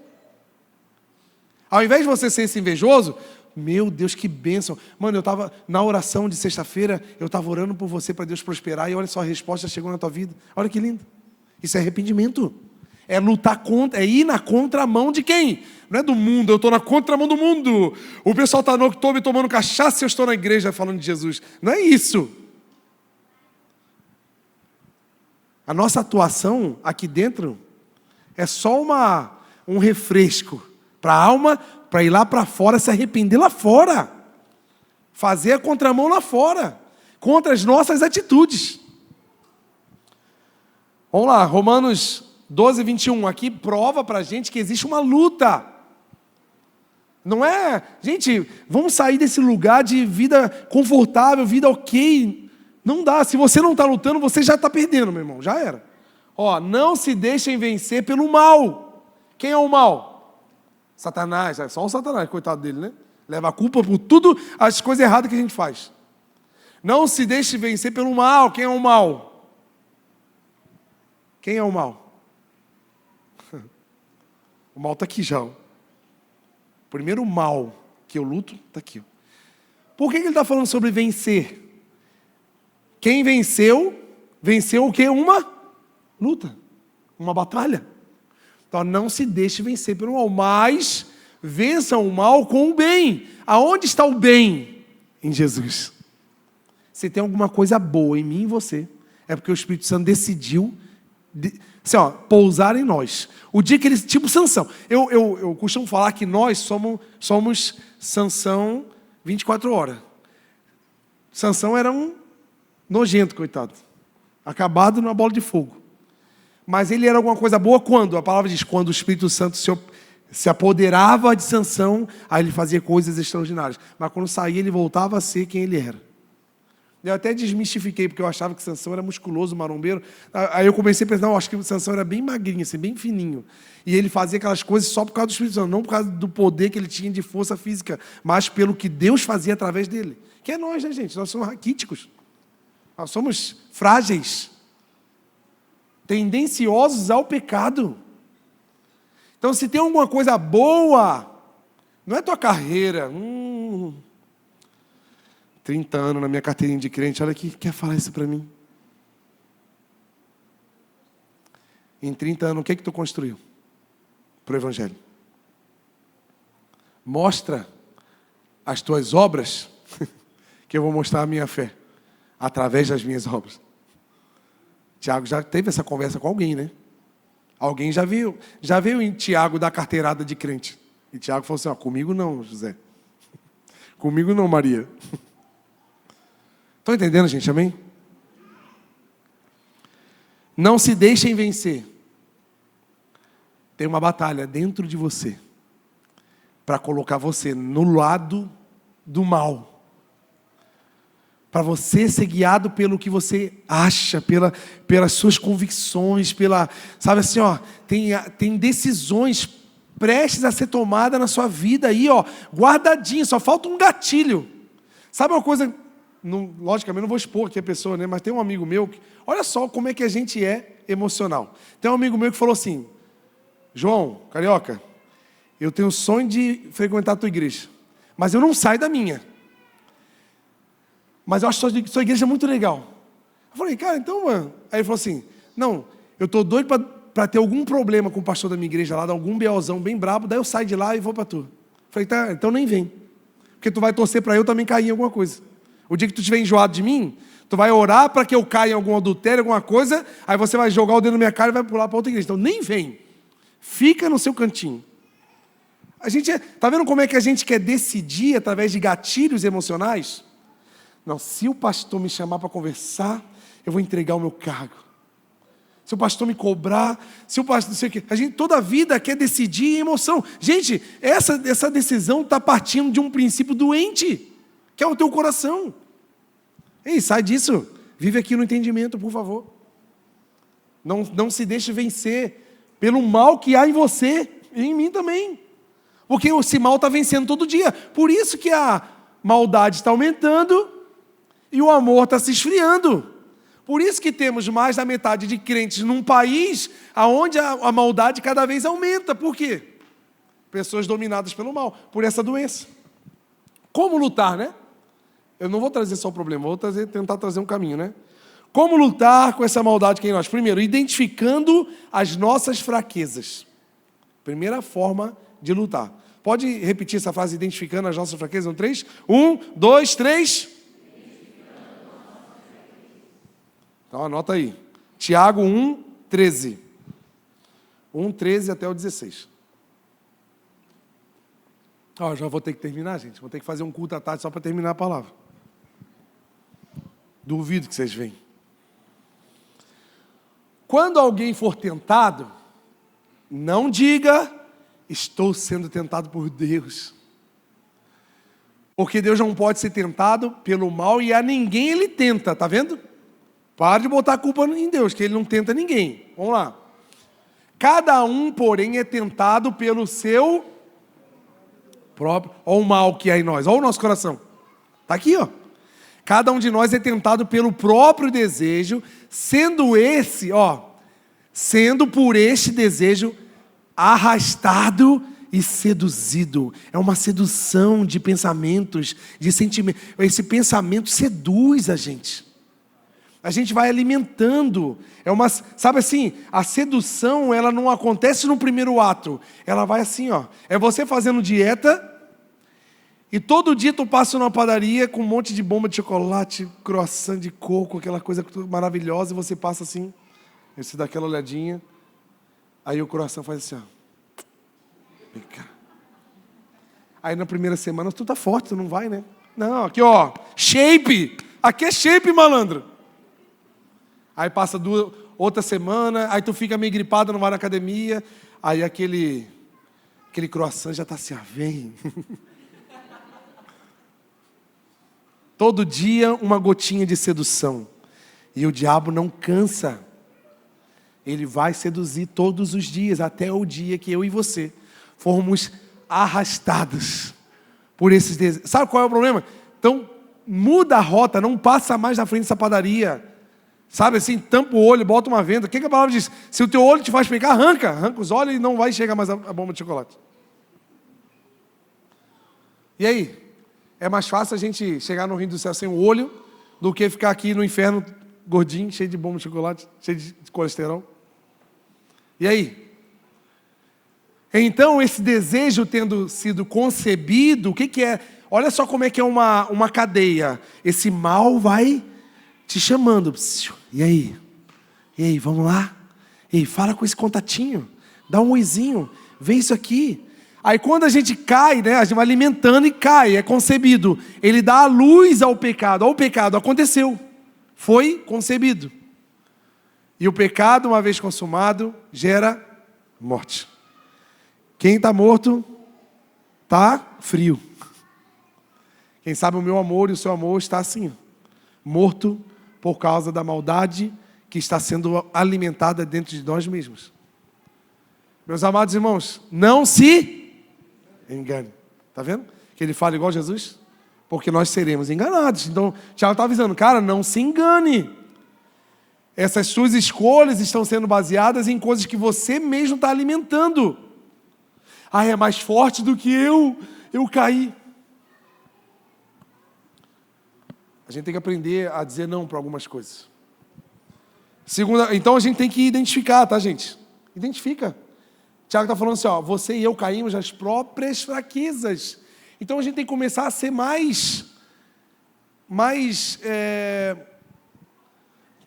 Ao invés de você ser esse invejoso, meu Deus, que bênção. Mano, eu estava na oração de sexta-feira, eu estava orando por você para Deus prosperar, e olha só, a resposta chegou na tua vida. Olha que lindo. Isso é arrependimento. É lutar contra, é ir na contramão de quem? Não é do mundo, eu estou na contramão do mundo. O pessoal está no outubro tomando cachaça e eu estou na igreja falando de Jesus. Não é isso. A nossa atuação aqui dentro é só um refresco para a alma, para ir lá para fora, se arrepender lá fora. Fazer a contramão lá fora, contra as nossas atitudes. Vamos lá, Romanos 12, 21. Aqui prova para a gente que existe uma luta. Não é... Gente, vamos sair desse lugar de vida confortável, vida ok. Não dá. Se você não está lutando, você já está perdendo, meu irmão. Já era. Não se deixem vencer pelo mal. Quem é o mal? Satanás. É só o Satanás, coitado dele, né? Leva a culpa por tudo as coisas erradas que a gente faz. Não se deixe vencer pelo mal. Quem é o mal? Quem é o mal? O mal está aqui já. O primeiro mal que eu luto está aqui. Por que ele está falando sobre vencer? Quem venceu, venceu o quê? Uma luta, uma batalha. Então não se deixe vencer pelo mal, mas vençam o mal com o bem. Aonde está o bem? Em Jesus. Se tem alguma coisa boa em mim e em você, é porque o Espírito Santo decidiu pousar em nós. O dia que ele, tipo Sansão. Eu costumo falar que nós somos Sansão 24 horas. Sansão era um nojento, coitado. Acabado numa bola de fogo. Mas ele era alguma coisa boa quando? A palavra diz, quando o Espírito Santo se apoderava de Sansão, aí ele fazia coisas extraordinárias. Mas quando saía, ele voltava a ser quem ele era. Eu até desmistifiquei, porque eu achava que Sansão era musculoso, marombeiro. Aí eu comecei a pensar, acho que Sansão era bem magrinho, assim, bem fininho. E ele fazia aquelas coisas só por causa do Espírito Santo, não por causa do poder que ele tinha de força física, mas pelo que Deus fazia através dele. Que é nós, né, gente? Nós somos raquíticos. Nós somos frágeis. Tendenciosos ao pecado. Então, se tem alguma coisa boa, não é tua carreira. 30 anos na minha carteirinha de crente, olha aqui, quer falar isso para mim? Em 30 anos, o que tu construiu para o Evangelho? Mostra as tuas obras, que eu vou mostrar a minha fé, através das minhas obras. Tiago já teve essa conversa com alguém, né? Alguém já veio em Tiago dar carteirada de crente. E Tiago falou assim, comigo não, José. Comigo não, Maria. Estão entendendo, gente? Amém? Não se deixem vencer. Tem uma batalha dentro de você para colocar você no lado do mal. Para você ser guiado pelo que você acha, pelas suas convicções, sabe assim, tem decisões prestes a ser tomadas na sua vida aí, guardadinho, só falta um gatilho. Sabe uma coisa... logicamente não vou expor aqui a pessoa, né? Mas tem um amigo meu que, olha só como é que a gente é emocional. Tem um amigo meu que falou assim, João, carioca, eu tenho o sonho de frequentar a tua igreja, mas eu não saio da minha. Mas eu acho que sua igreja é muito legal. Eu falei, cara, então, mano. Aí ele falou assim, não, eu tô doido para ter algum problema com o pastor da minha igreja lá, dar algum BOzão bem brabo, daí eu saio de lá e vou para tu. Eu falei, tá, então nem vem. Porque tu vai torcer para eu também cair em alguma coisa. O dia que tu estiver enjoado de mim, tu vai orar para que eu caia em algum adultério, alguma coisa, aí você vai jogar o dedo na minha cara e vai pular para outra igreja. Então nem vem. Fica no seu cantinho. Tá vendo como é que a gente quer decidir através de gatilhos emocionais? Não, se o pastor me chamar para conversar, eu vou entregar o meu cargo. Se o pastor me cobrar, se o pastor não sei o quê. A gente toda a vida quer decidir em emoção. Gente, essa decisão está partindo de um princípio doente, que é o teu coração. Ei, sai disso. Vive aqui no entendimento, por favor. Não se deixe vencer pelo mal que há em você e em mim também. Porque esse mal está vencendo todo dia. Por isso que a maldade está aumentando e o amor está se esfriando. Por isso que temos mais da metade de crentes num país onde a maldade cada vez aumenta. Por quê? Pessoas dominadas pelo mal, por essa doença. Como lutar, né? Eu não vou trazer só o problema, vou tentar trazer um caminho, né? Como lutar com essa maldade que é em nós? Primeiro, identificando as nossas fraquezas. Primeira forma de lutar. Pode repetir essa frase, identificando as nossas fraquezas? No 3? 1, 2, 3. Então anota aí. Tiago 1:13. 1:13 até o 16. Já vou ter que terminar, gente. Vou ter que fazer um culto à tarde só para terminar a palavra. Duvido que vocês venham. Quando alguém for tentado, não diga, estou sendo tentado por Deus. Porque Deus não pode ser tentado pelo mal e a ninguém ele tenta, tá vendo? Para de botar a culpa em Deus, que ele não tenta ninguém. Vamos lá. Cada um, porém, é tentado pelo seu próprio. Olha o mal que há em nós, olha o nosso coração. Está aqui, ó. Cada um de nós é tentado pelo próprio desejo, sendo por este desejo arrastado e seduzido. É uma sedução de pensamentos, de sentimentos. Esse pensamento seduz a gente. A gente vai alimentando. Sabe assim, a sedução, ela não acontece no primeiro ato. Ela vai assim, ó. É você fazendo dieta e todo dia tu passa numa padaria com um monte de bomba de chocolate, croissant de coco, aquela coisa maravilhosa, e você passa assim, você dá aquela olhadinha, aí o croissant faz assim, ó. Vem cá. Aí na primeira semana tu tá forte, tu não vai, né? Não, aqui ó, shape. Aqui é shape, malandro. Aí passa outra semana, aí tu fica meio gripado, não vai na academia, aí aquele croissant já tá assim, vem. Todo dia uma gotinha de sedução. E o diabo não cansa. Ele vai seduzir todos os dias, até o dia que eu e você formos arrastados por esses desejos. Sabe qual é o problema? Então, muda a rota, não passa mais na frente dessa padaria. Sabe assim, tampa o olho, bota uma venda. O que a palavra diz? Se o teu olho te faz pecar, arranca os olhos e não vai chegar mais a bomba de chocolate. E aí? É mais fácil a gente chegar no reino do céu sem o olho do que ficar aqui no inferno gordinho, cheio de bomba de chocolate, cheio de colesterol. E aí? Então, esse desejo tendo sido concebido, o que é? Olha só como é que é uma cadeia. Esse mal vai te chamando. E aí? E aí, vamos lá? E aí, fala com esse contatinho. Dá um oizinho. Vê isso aqui. Aí quando a gente cai, né, a gente vai alimentando e cai, é concebido. Ele dá a luz ao pecado. O pecado aconteceu. Foi concebido. E o pecado, uma vez consumado, gera morte. Quem está morto, está frio. Quem sabe o meu amor e o seu amor está assim, morto por causa da maldade que está sendo alimentada dentro de nós mesmos. Meus amados irmãos, não se engane. Está vendo? Que ele fala igual Jesus? Porque nós seremos enganados. Então, Tiago está avisando, cara, não se engane. Essas suas escolhas estão sendo baseadas em coisas que você mesmo está alimentando. É mais forte do que eu caí. A gente tem que aprender a dizer não para algumas coisas. Então a gente tem que identificar, tá, gente? Identifica. Tiago está falando assim, você e eu caímos nas próprias fraquezas. Então a gente tem que começar a ser mais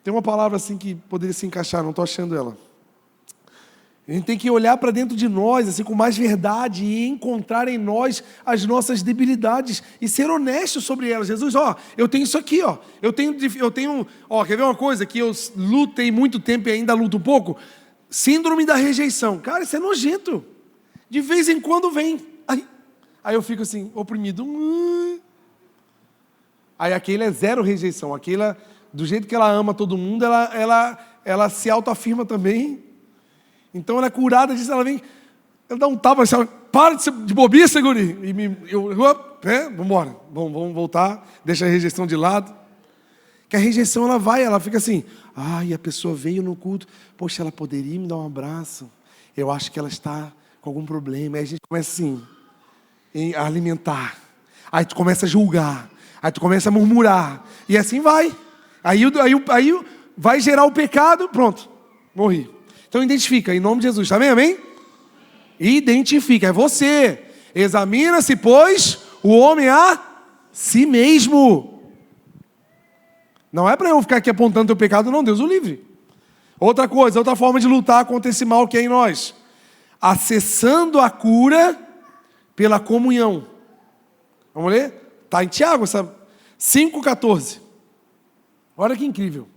tem uma palavra assim que poderia se encaixar, não estou achando ela. A gente tem que olhar para dentro de nós, assim, com mais verdade e encontrar em nós as nossas debilidades e ser honesto sobre elas. Jesus, eu tenho isso aqui, eu tenho, quer ver uma coisa que eu lutei muito tempo e ainda luto um pouco? Síndrome da rejeição. Cara, isso é nojento. De vez em quando vem. Aí eu fico assim, oprimido. Aí aquele é zero rejeição. Aquela, do jeito que ela ama todo mundo, ela se autoafirma também. Então ela é curada disso, ela vem, ela dá um tapa, assim, para de bobiça, guri. Vamos embora, vamos voltar, deixa a rejeição de lado. Que a rejeição ela fica assim, a pessoa veio no culto, poxa, ela poderia me dar um abraço, eu acho que ela está com algum problema. Aí a gente começa assim, a alimentar, aí tu começa a julgar, aí tu começa a murmurar, e assim vai. Aí vai gerar o pecado, pronto, morri. Então identifica, em nome de Jesus, tá bem? Amém? Identifica, é você. Examina-se, pois, o homem a si mesmo. Não é para eu ficar aqui apontando teu pecado, não, Deus o livre. Outra coisa, outra forma de lutar contra esse mal que é em nós. Acessando a cura pela comunhão. Vamos ler? Está em Tiago, 5,14. Olha que incrível.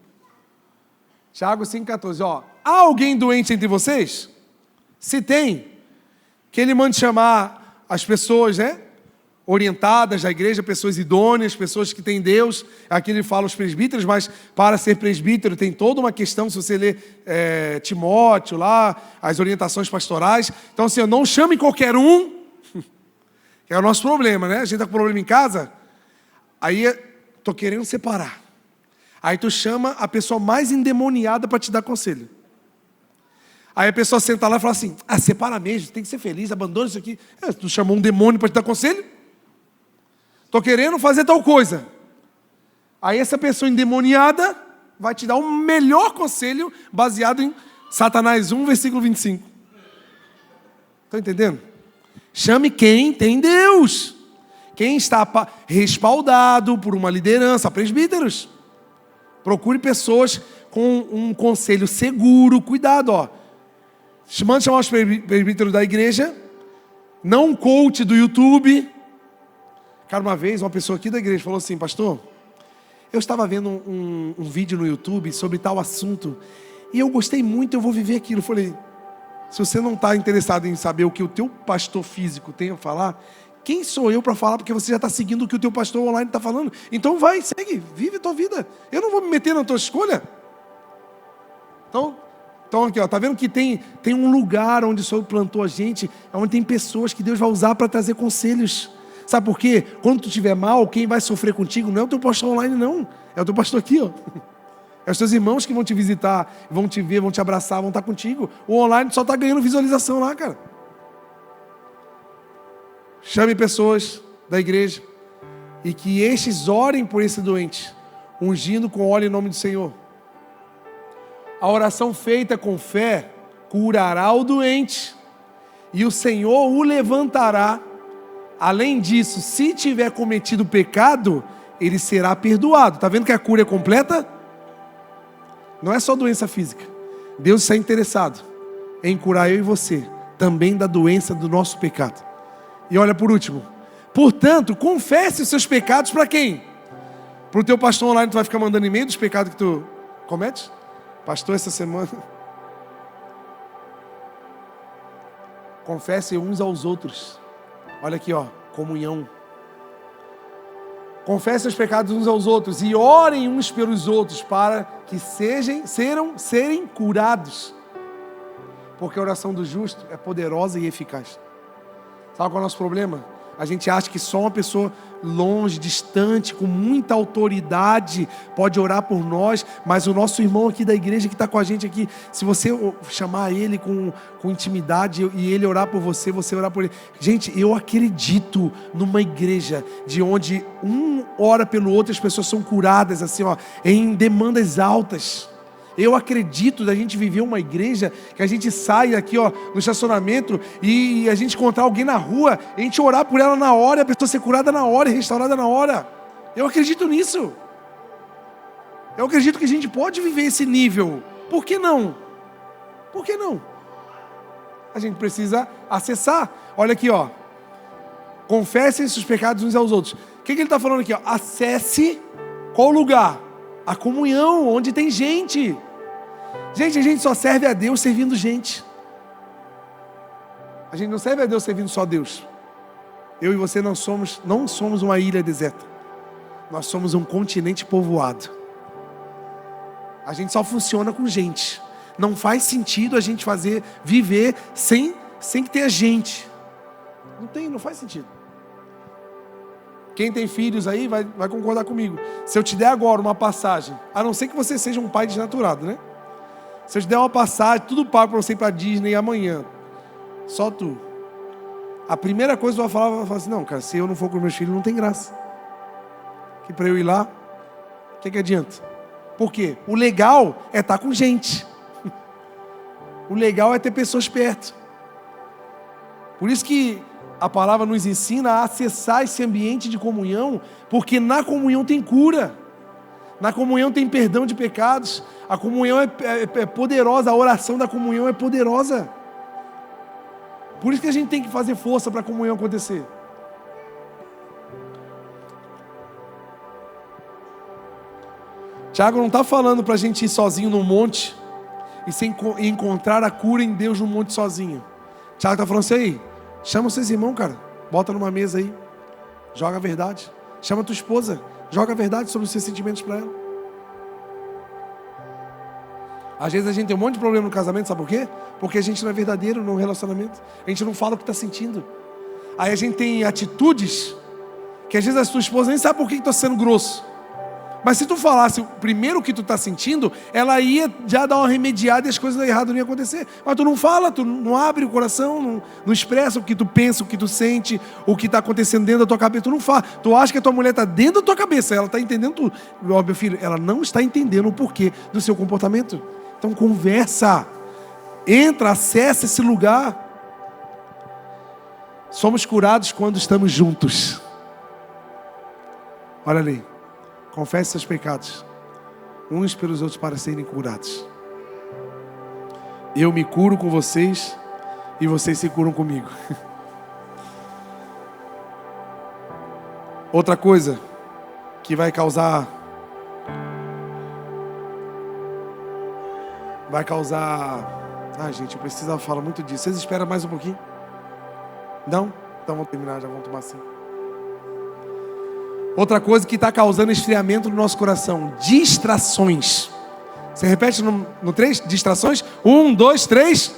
Tiago 5,14. Há alguém doente entre vocês? Se tem, que ele mande chamar as pessoas, orientadas da igreja, pessoas idôneas, pessoas que têm Deus. Aqui ele fala os presbíteros, mas para ser presbítero tem toda uma questão, se você ler Timóteo lá, as orientações pastorais. Então assim, não chame qualquer um, que é o nosso problema, né? A gente está com problema em casa, aí estou querendo separar. Aí tu chama a pessoa mais endemoniada para te dar conselho. Aí a pessoa senta lá e fala assim, separa mesmo, tem que ser feliz, abandona isso aqui. Tu chamou um demônio para te dar conselho? Estou querendo fazer tal coisa. Aí essa pessoa endemoniada vai te dar o melhor conselho baseado em Satanás 1, versículo 25. Estão entendendo? Chame quem tem Deus. Quem está respaldado por uma liderança, presbíteros. Procure pessoas com um conselho seguro, cuidado, Manda chamar os presbíteros da igreja, não um coach do YouTube. Cara, uma vez uma pessoa aqui da igreja falou assim, pastor, eu estava vendo um vídeo no YouTube sobre tal assunto, e eu gostei muito, eu vou viver aquilo. Eu falei, se você não está interessado em saber o que o teu pastor físico tem a falar, quem sou eu para falar, porque você já está seguindo o que o teu pastor online está falando? Então vai, segue, vive a tua vida. Eu não vou me meter na tua escolha. Então aqui, tá vendo que tem um lugar onde o Senhor plantou a gente, onde tem pessoas que Deus vai usar para trazer conselhos. Sabe por quê? Quando tu estiver mal, quem vai sofrer contigo não é o teu pastor online, não. É o teu pastor aqui, É os teus irmãos que vão te visitar, vão te ver, vão te abraçar, vão estar contigo. O online só está ganhando visualização lá, cara. Chame pessoas da igreja e que estes orem por esse doente, ungindo com óleo em nome do Senhor. A oração feita com fé curará o doente e o Senhor o levantará. Além disso, se tiver cometido pecado, ele será perdoado. Está vendo que a cura é completa? Não é só doença física. Deus está interessado em curar eu e você também da doença do nosso pecado. E olha por último. Portanto, confesse os seus pecados para quem? Para o teu pastor online, tu vai ficar mandando e-mail dos pecados que tu comete? Pastor, essa semana. Confessem uns aos outros. Olha aqui, comunhão. Confessem os pecados uns aos outros e orem uns pelos outros para que serem curados. Porque a oração do justo é poderosa e eficaz. Sabe qual é o nosso problema? A gente acha que só uma pessoa longe, distante, com muita autoridade pode orar por nós, mas o nosso irmão aqui da igreja que está com a gente aqui, se você chamar ele com intimidade e ele orar por você, você orar por ele. Gente, eu acredito numa igreja de onde um ora pelo outro, as pessoas são curadas assim, em demandas altas. Eu acredito da gente viver uma igreja que a gente sai aqui no estacionamento e a gente encontrar alguém na rua, a gente orar por ela na hora, a pessoa ser curada na hora e restaurada na hora. Eu acredito nisso. Eu acredito que a gente pode viver esse nível. Por que não? Por que não? A gente precisa acessar. Olha aqui, confessem seus pecados uns aos outros. O que ele está falando aqui? Acesse qual lugar? A comunhão, onde tem gente. Gente, a gente só serve a Deus servindo gente. A gente não serve a Deus servindo só Deus. Eu e você não somos uma ilha deserta. Nós somos um continente povoado. A gente só funciona com gente. Não faz sentido a gente viver sem que tenha gente. Não faz sentido. Quem tem filhos aí vai concordar comigo. Se eu te der agora uma passagem, a não ser que você seja um pai desnaturado, né? Se eu te der uma passagem, tudo pago para você ir para a Disney amanhã, só tu. A primeira coisa que eu vou falar assim, não, cara, se eu não for com meus filhos, não tem graça. Que para eu ir lá, o que adianta? Por quê? O legal é estar com gente. O legal é ter pessoas perto. Por isso que a palavra nos ensina a acessar esse ambiente de comunhão, porque na comunhão tem cura. Na comunhão tem perdão de pecados. A comunhão é poderosa, a oração da comunhão é poderosa. Por isso que a gente tem que fazer força para a comunhão acontecer. Tiago não está falando para a gente ir sozinho no monte e encontrar a cura em Deus no monte sozinho. Tiago está falando assim, aí, chama os seus irmãos, cara, bota numa mesa aí, joga a verdade. Chama a tua esposa, joga a verdade sobre os seus sentimentos para ela. Às vezes a gente tem um monte de problema no casamento, sabe por quê? Porque a gente não é verdadeiro no relacionamento. A gente não fala o que está sentindo. Aí a gente tem atitudes que às vezes a tua esposa nem sabe por que está sendo grosso. Mas se tu falasse primeiro o que tu está sentindo, ela ia já dar uma remediada e as coisas erradas não iam acontecer. Mas tu não fala, tu não abre o coração, não expressa o que tu pensa, o que tu sente, o que está acontecendo dentro da tua cabeça. Tu não fala. Tu acha que a tua mulher está dentro da tua cabeça, ela está entendendo tudo. Ó, meu filho, ela não está entendendo o porquê do seu comportamento. Então conversa, entra, acessa esse lugar. Somos curados quando estamos juntos. Olha ali. Confesse seus pecados, uns pelos outros para serem curados. Eu me curo com vocês e vocês se curam comigo. Outra coisa que vai causar... Ai, gente, eu preciso falar muito disso. Vocês esperam mais um pouquinho? Não? Então vamos terminar, já vamos tomar assim. Outra coisa que está causando esfriamento no nosso coração: distrações. Você repete no 3? Distrações? 1, 2, 3.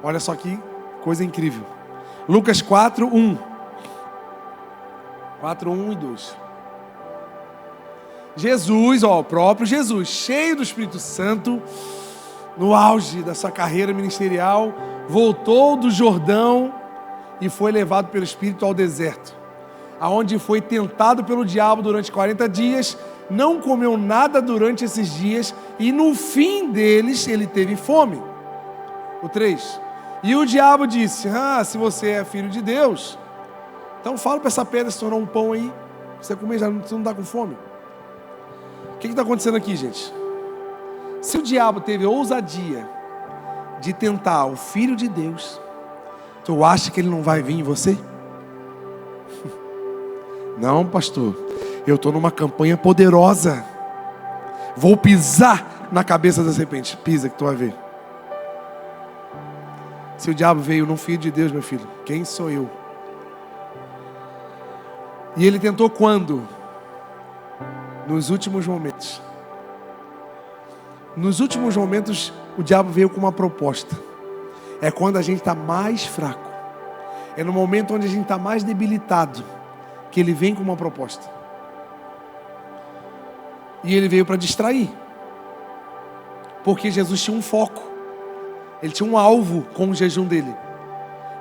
Olha só que coisa incrível. Lucas 4, 1. 4, 1 e 2. Jesus, o próprio Jesus, cheio do Espírito Santo, no auge da sua carreira ministerial, voltou do Jordão e foi levado pelo Espírito ao deserto, aonde foi tentado pelo diabo durante 40 dias, não comeu nada durante esses dias, e no fim deles ele teve fome. O 3. E o diabo disse: se você é filho de Deus, então fala para essa pedra se tornar um pão aí, você comer, já você não está com fome. O que está acontecendo aqui, gente? Se o diabo teve ousadia de tentar o filho de Deus, tu acha que ele não vai vir em você? Não, pastor, eu estou numa campanha poderosa, vou pisar na cabeça da serpente. Pisa que tu vai ver. Se o diabo veio num filho de Deus, meu filho, quem sou eu? E ele tentou quando? Nos últimos momentos. Nos últimos momentos, o diabo veio com uma proposta. É quando a gente está mais fraco, é no momento onde a gente está mais debilitado, que ele vem com uma proposta. E ele veio para distrair, porque Jesus tinha um foco, ele tinha um alvo com o jejum dele.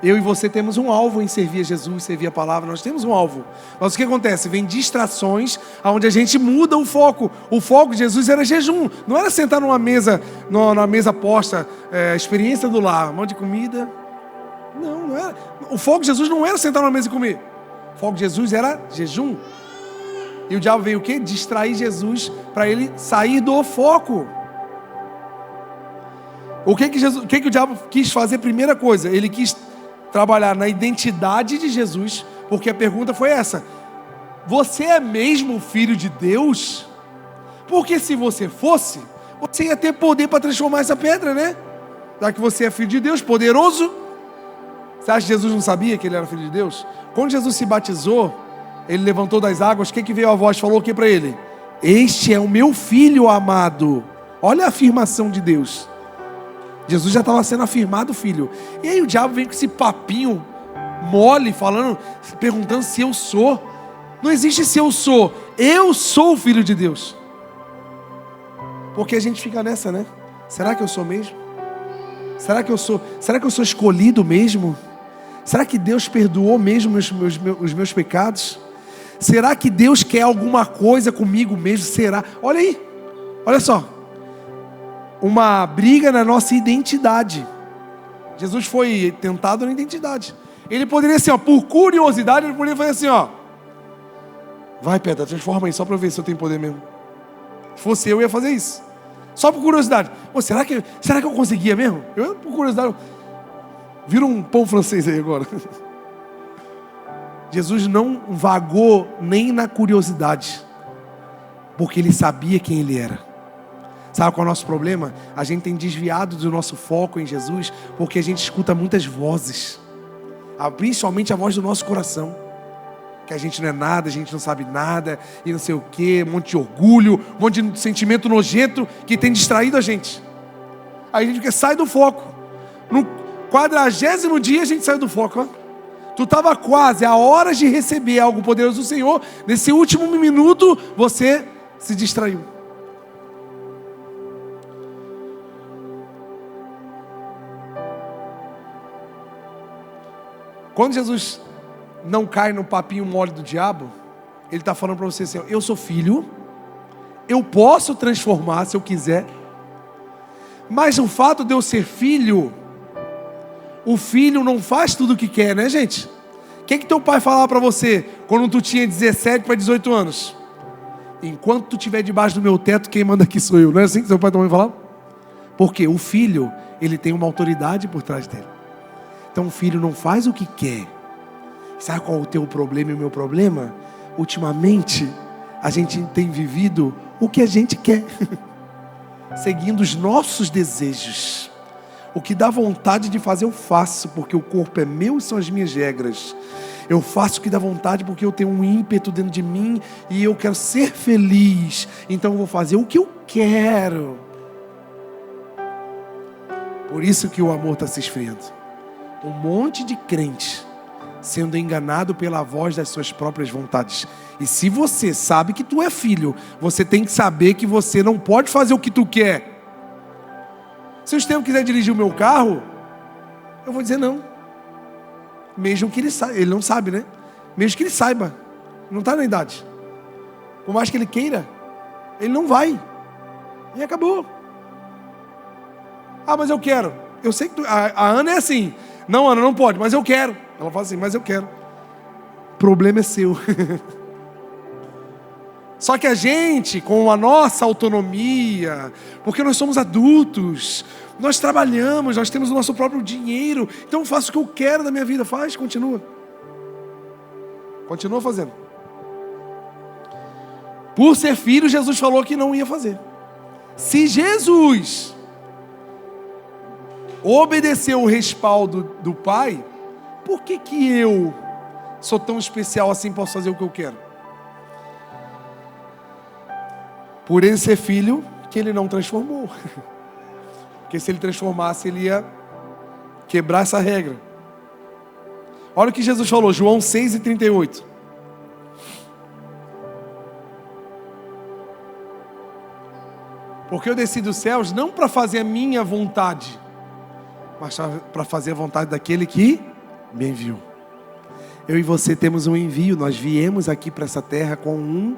Eu e você temos um alvo em servir a Jesus, servir a palavra, nós temos um alvo. Mas o que acontece? Vem distrações, onde a gente muda o foco. O foco de Jesus era jejum, não era sentar numa mesa, na mesa posta, experiência do lar, um monte de comida. Não era. O foco de Jesus não era sentar numa mesa e comer. O foco de Jesus era jejum. E o diabo veio o quê? Distrair Jesus para ele sair do foco. O que o diabo quis fazer? Primeira coisa, ele quis trabalhar na identidade de Jesus, porque a pergunta foi essa: você é mesmo filho de Deus? Porque se você fosse, você ia ter poder para transformar essa pedra, né? Já que você é filho de Deus, poderoso. Você acha que Jesus não sabia que ele era filho de Deus? Quando Jesus se batizou, ele levantou das águas, o que veio a voz? Falou o que para ele? Este é o meu filho amado. Olha a afirmação de Deus. Jesus já estava sendo afirmado filho. E aí o diabo vem com esse papinho mole, falando, perguntando se eu sou. Não existe se eu sou. Eu sou o filho de Deus. Porque a gente fica nessa, né? Será que eu sou mesmo? Será que eu sou escolhido mesmo? Será que Deus perdoou mesmo os meus pecados? Será que Deus quer alguma coisa comigo mesmo? Será? Olha aí, olha só. Uma briga na nossa identidade. Jesus foi tentado na identidade. Ele poderia assim, por curiosidade, ele poderia fazer assim, Vai, Pedra, transforma aí, só para eu ver se eu tenho poder mesmo. Se fosse eu ia fazer isso. Só por curiosidade. Pô, será que eu conseguia mesmo? Eu, por curiosidade, vira um pão francês aí agora. Jesus não vagou nem na curiosidade, porque ele sabia quem ele era. Sabe qual é o nosso problema? A gente tem desviado do nosso foco em Jesus, porque a gente escuta muitas vozes, principalmente a voz do nosso coração, que a gente não é nada, a gente não sabe nada, e não sei o que, um monte de orgulho, um monte de sentimento nojento que tem distraído a gente. Aí a gente sai do foco. No 40º dia a gente sai do foco, ó. Tu estava quase a horas de receber algo poderoso do Senhor. Nesse último minuto, você se distraiu. Quando Jesus não cai no papinho mole do diabo, ele está falando para você assim: eu sou filho, eu posso transformar se eu quiser, mas o fato de eu ser filho, o filho não faz tudo o que quer, né, gente? O que teu pai falava para você quando tu tinha 17 para 18 anos? Enquanto tu estiver debaixo do meu teto, quem manda aqui sou eu. Não é assim que seu pai também falava? Porque o filho, ele tem uma autoridade por trás dele. Então o filho não faz o que quer. Sabe qual é o teu problema e o meu problema? Ultimamente, a gente tem vivido o que a gente quer. Seguindo os nossos desejos. O que dá vontade de fazer eu faço, porque o corpo é meu e são as minhas regras. Eu faço o que dá vontade porque eu tenho um ímpeto dentro de mim e eu quero ser feliz. Então eu vou fazer o que eu quero. Por isso que o amor está se esfriando. Um monte de crente sendo enganado pela voz das suas próprias vontades. E se você sabe que tu é filho, você tem que saber que você não pode fazer o que tu quer. Se o Estevam quiser dirigir o meu carro, eu vou dizer não. Mesmo que ele saiba, ele não sabe, né? Mesmo que ele saiba, não está na idade. Por mais que ele queira, ele não vai. E acabou. Ah, mas eu quero. Eu sei que a Ana é assim. Não, Ana, não pode, mas eu quero. Ela fala assim, mas eu quero. O problema é seu. Só que a gente, com a nossa autonomia, porque nós somos adultos, nós trabalhamos, nós temos o nosso próprio dinheiro, então eu faço o que eu quero da minha vida. Faz, continua. Continua fazendo. Por ser filho, Jesus falou que não ia fazer. Se Jesus obedeceu o respaldo do Pai, por que eu sou tão especial assim, posso fazer o que eu quero? Por ele ser filho, que ele não transformou. Porque se ele transformasse, ele ia quebrar essa regra. Olha o que Jesus falou, João 6:38. Porque eu desci dos céus não para fazer a minha vontade, mas para fazer a vontade daquele que me enviou. Eu e você temos um envio, nós viemos aqui para essa terra com um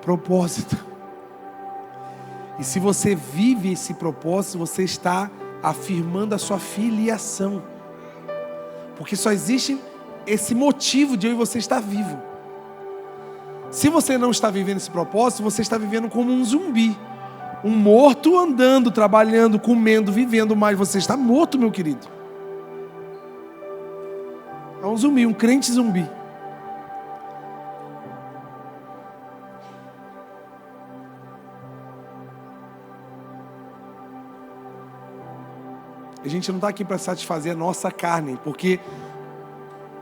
propósito. E se você vive esse propósito, você está afirmando a sua filiação. Porque só existe esse motivo de eu e você estar vivo. Se você não está vivendo esse propósito, você está vivendo como um zumbi. Um morto andando, trabalhando, comendo, vivendo, mas você está morto, meu querido. É um zumbi, um crente zumbi. A gente não está aqui para satisfazer a nossa carne, porque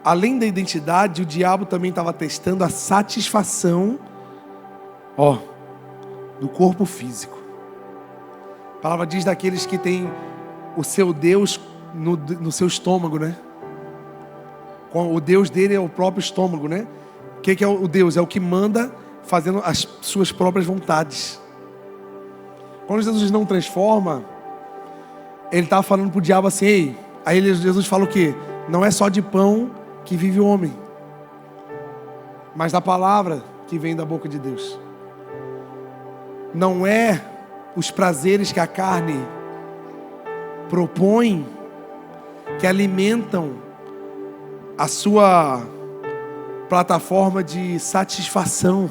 além da identidade, o diabo também estava testando a satisfação, do corpo físico. A palavra diz daqueles que têm o seu Deus no seu estômago, né? O Deus dele é o próprio estômago, né? O que é o Deus? É o que manda fazendo as suas próprias vontades. Quando Jesus não transforma, ele estava falando para o diabo assim, ei. Aí Jesus fala o quê? Não é só de pão que vive o homem, mas da palavra que vem da boca de Deus. Não é os prazeres que a carne propõe que alimentam a sua plataforma de satisfação.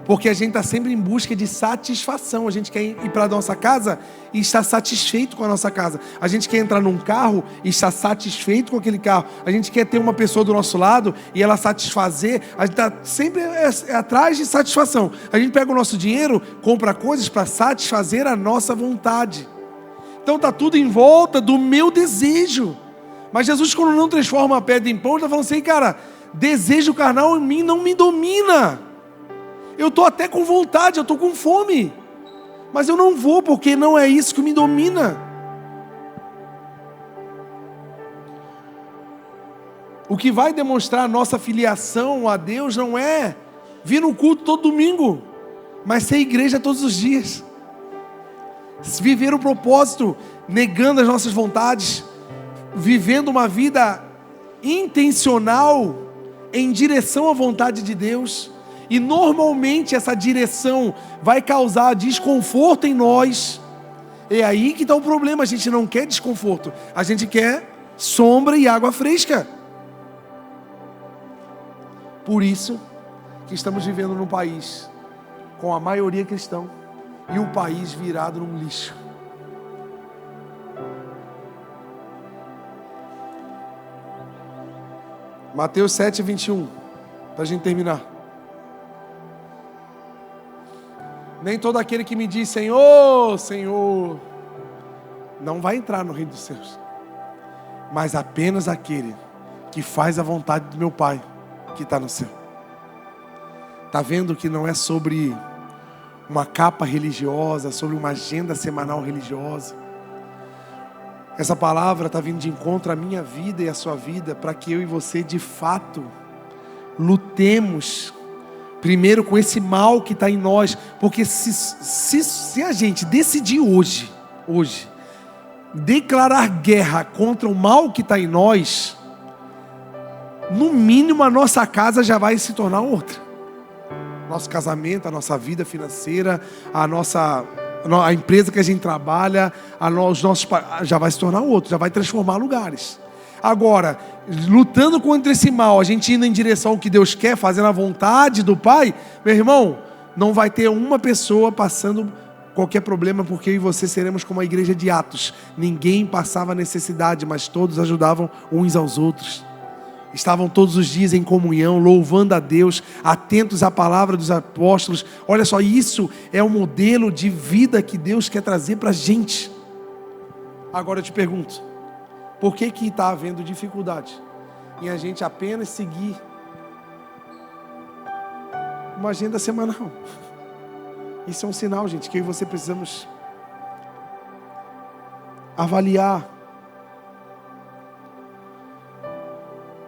Porque a gente está sempre em busca de satisfação. A gente quer ir para a nossa casa e estar satisfeito com a nossa casa. A gente quer entrar num carro e estar satisfeito com aquele carro. A gente quer ter uma pessoa do nosso lado e ela satisfazer. A gente está sempre atrás de satisfação. A gente pega o nosso dinheiro, compra coisas para satisfazer a nossa vontade. Então está tudo em volta do meu desejo. Mas Jesus, quando não transforma a pedra em pão, está falando assim, cara, desejo carnal em mim não me domina. Eu estou até com vontade, eu estou com fome. Mas eu não vou, porque não é isso que me domina. O que vai demonstrar a nossa filiação a Deus não é vir no culto todo domingo, mas ser igreja todos os dias. Viver o propósito, negando as nossas vontades, vivendo uma vida intencional em direção à vontade de Deus. E normalmente essa direção vai causar desconforto em nós. É aí que está o problema. A gente não quer desconforto, a gente quer sombra e água fresca. Por isso que estamos vivendo num país com a maioria cristã e o país virado num lixo. Mateus 7, 21, para a gente terminar. Nem todo aquele que me diz Senhor, Senhor, não vai entrar no reino dos céus, mas apenas aquele que faz a vontade do meu Pai que está no céu. Está vendo que não é sobre uma capa religiosa, sobre uma agenda semanal religiosa. Essa palavra está vindo de encontro à minha vida e à sua vida, para que eu e você de fato lutemos primeiro com esse mal que está em nós. Porque se a gente decidir hoje declarar guerra contra o mal que está em nós, no mínimo a nossa casa já vai se tornar outra. Nosso casamento, a nossa vida financeira, a empresa que a gente trabalha, já vai se tornar outro, já vai transformar lugares. Agora, lutando contra esse mal, a gente indo em direção ao que Deus quer, fazendo a vontade do Pai, meu irmão, não vai ter uma pessoa passando qualquer problema, porque eu e você seremos como a igreja de Atos. Ninguém passava necessidade, mas todos ajudavam uns aos outros. Estavam todos os dias em comunhão, louvando a Deus, atentos à palavra dos apóstolos. Olha só, isso é o modelo de vida que Deus quer trazer para a gente. Agora eu te pergunto, por que está havendo dificuldade em a gente apenas seguir uma agenda semanal? Isso é um sinal, gente, que eu e você precisamos avaliar.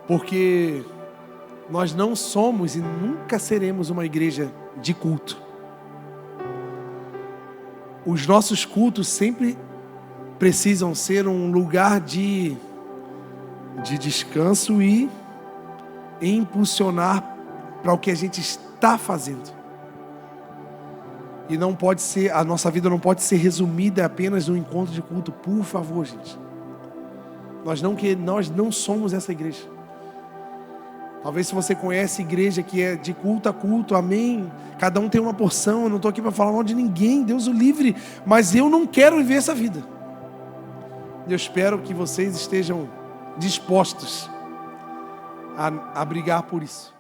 Porque nós não somos e nunca seremos uma igreja de culto. Os nossos cultos sempre precisam ser um lugar de descanso e impulsionar para o que a gente está fazendo. E não pode ser, a nossa vida não pode ser resumida apenas no encontro de culto. Por favor, gente. Nós não somos essa igreja. Talvez se você conhece igreja que é de culto a culto, amém. Cada um tem uma porção, eu não estou aqui para falar mal de ninguém, Deus o livre. Mas eu não quero viver essa vida. Eu espero que vocês estejam dispostos a brigar por isso.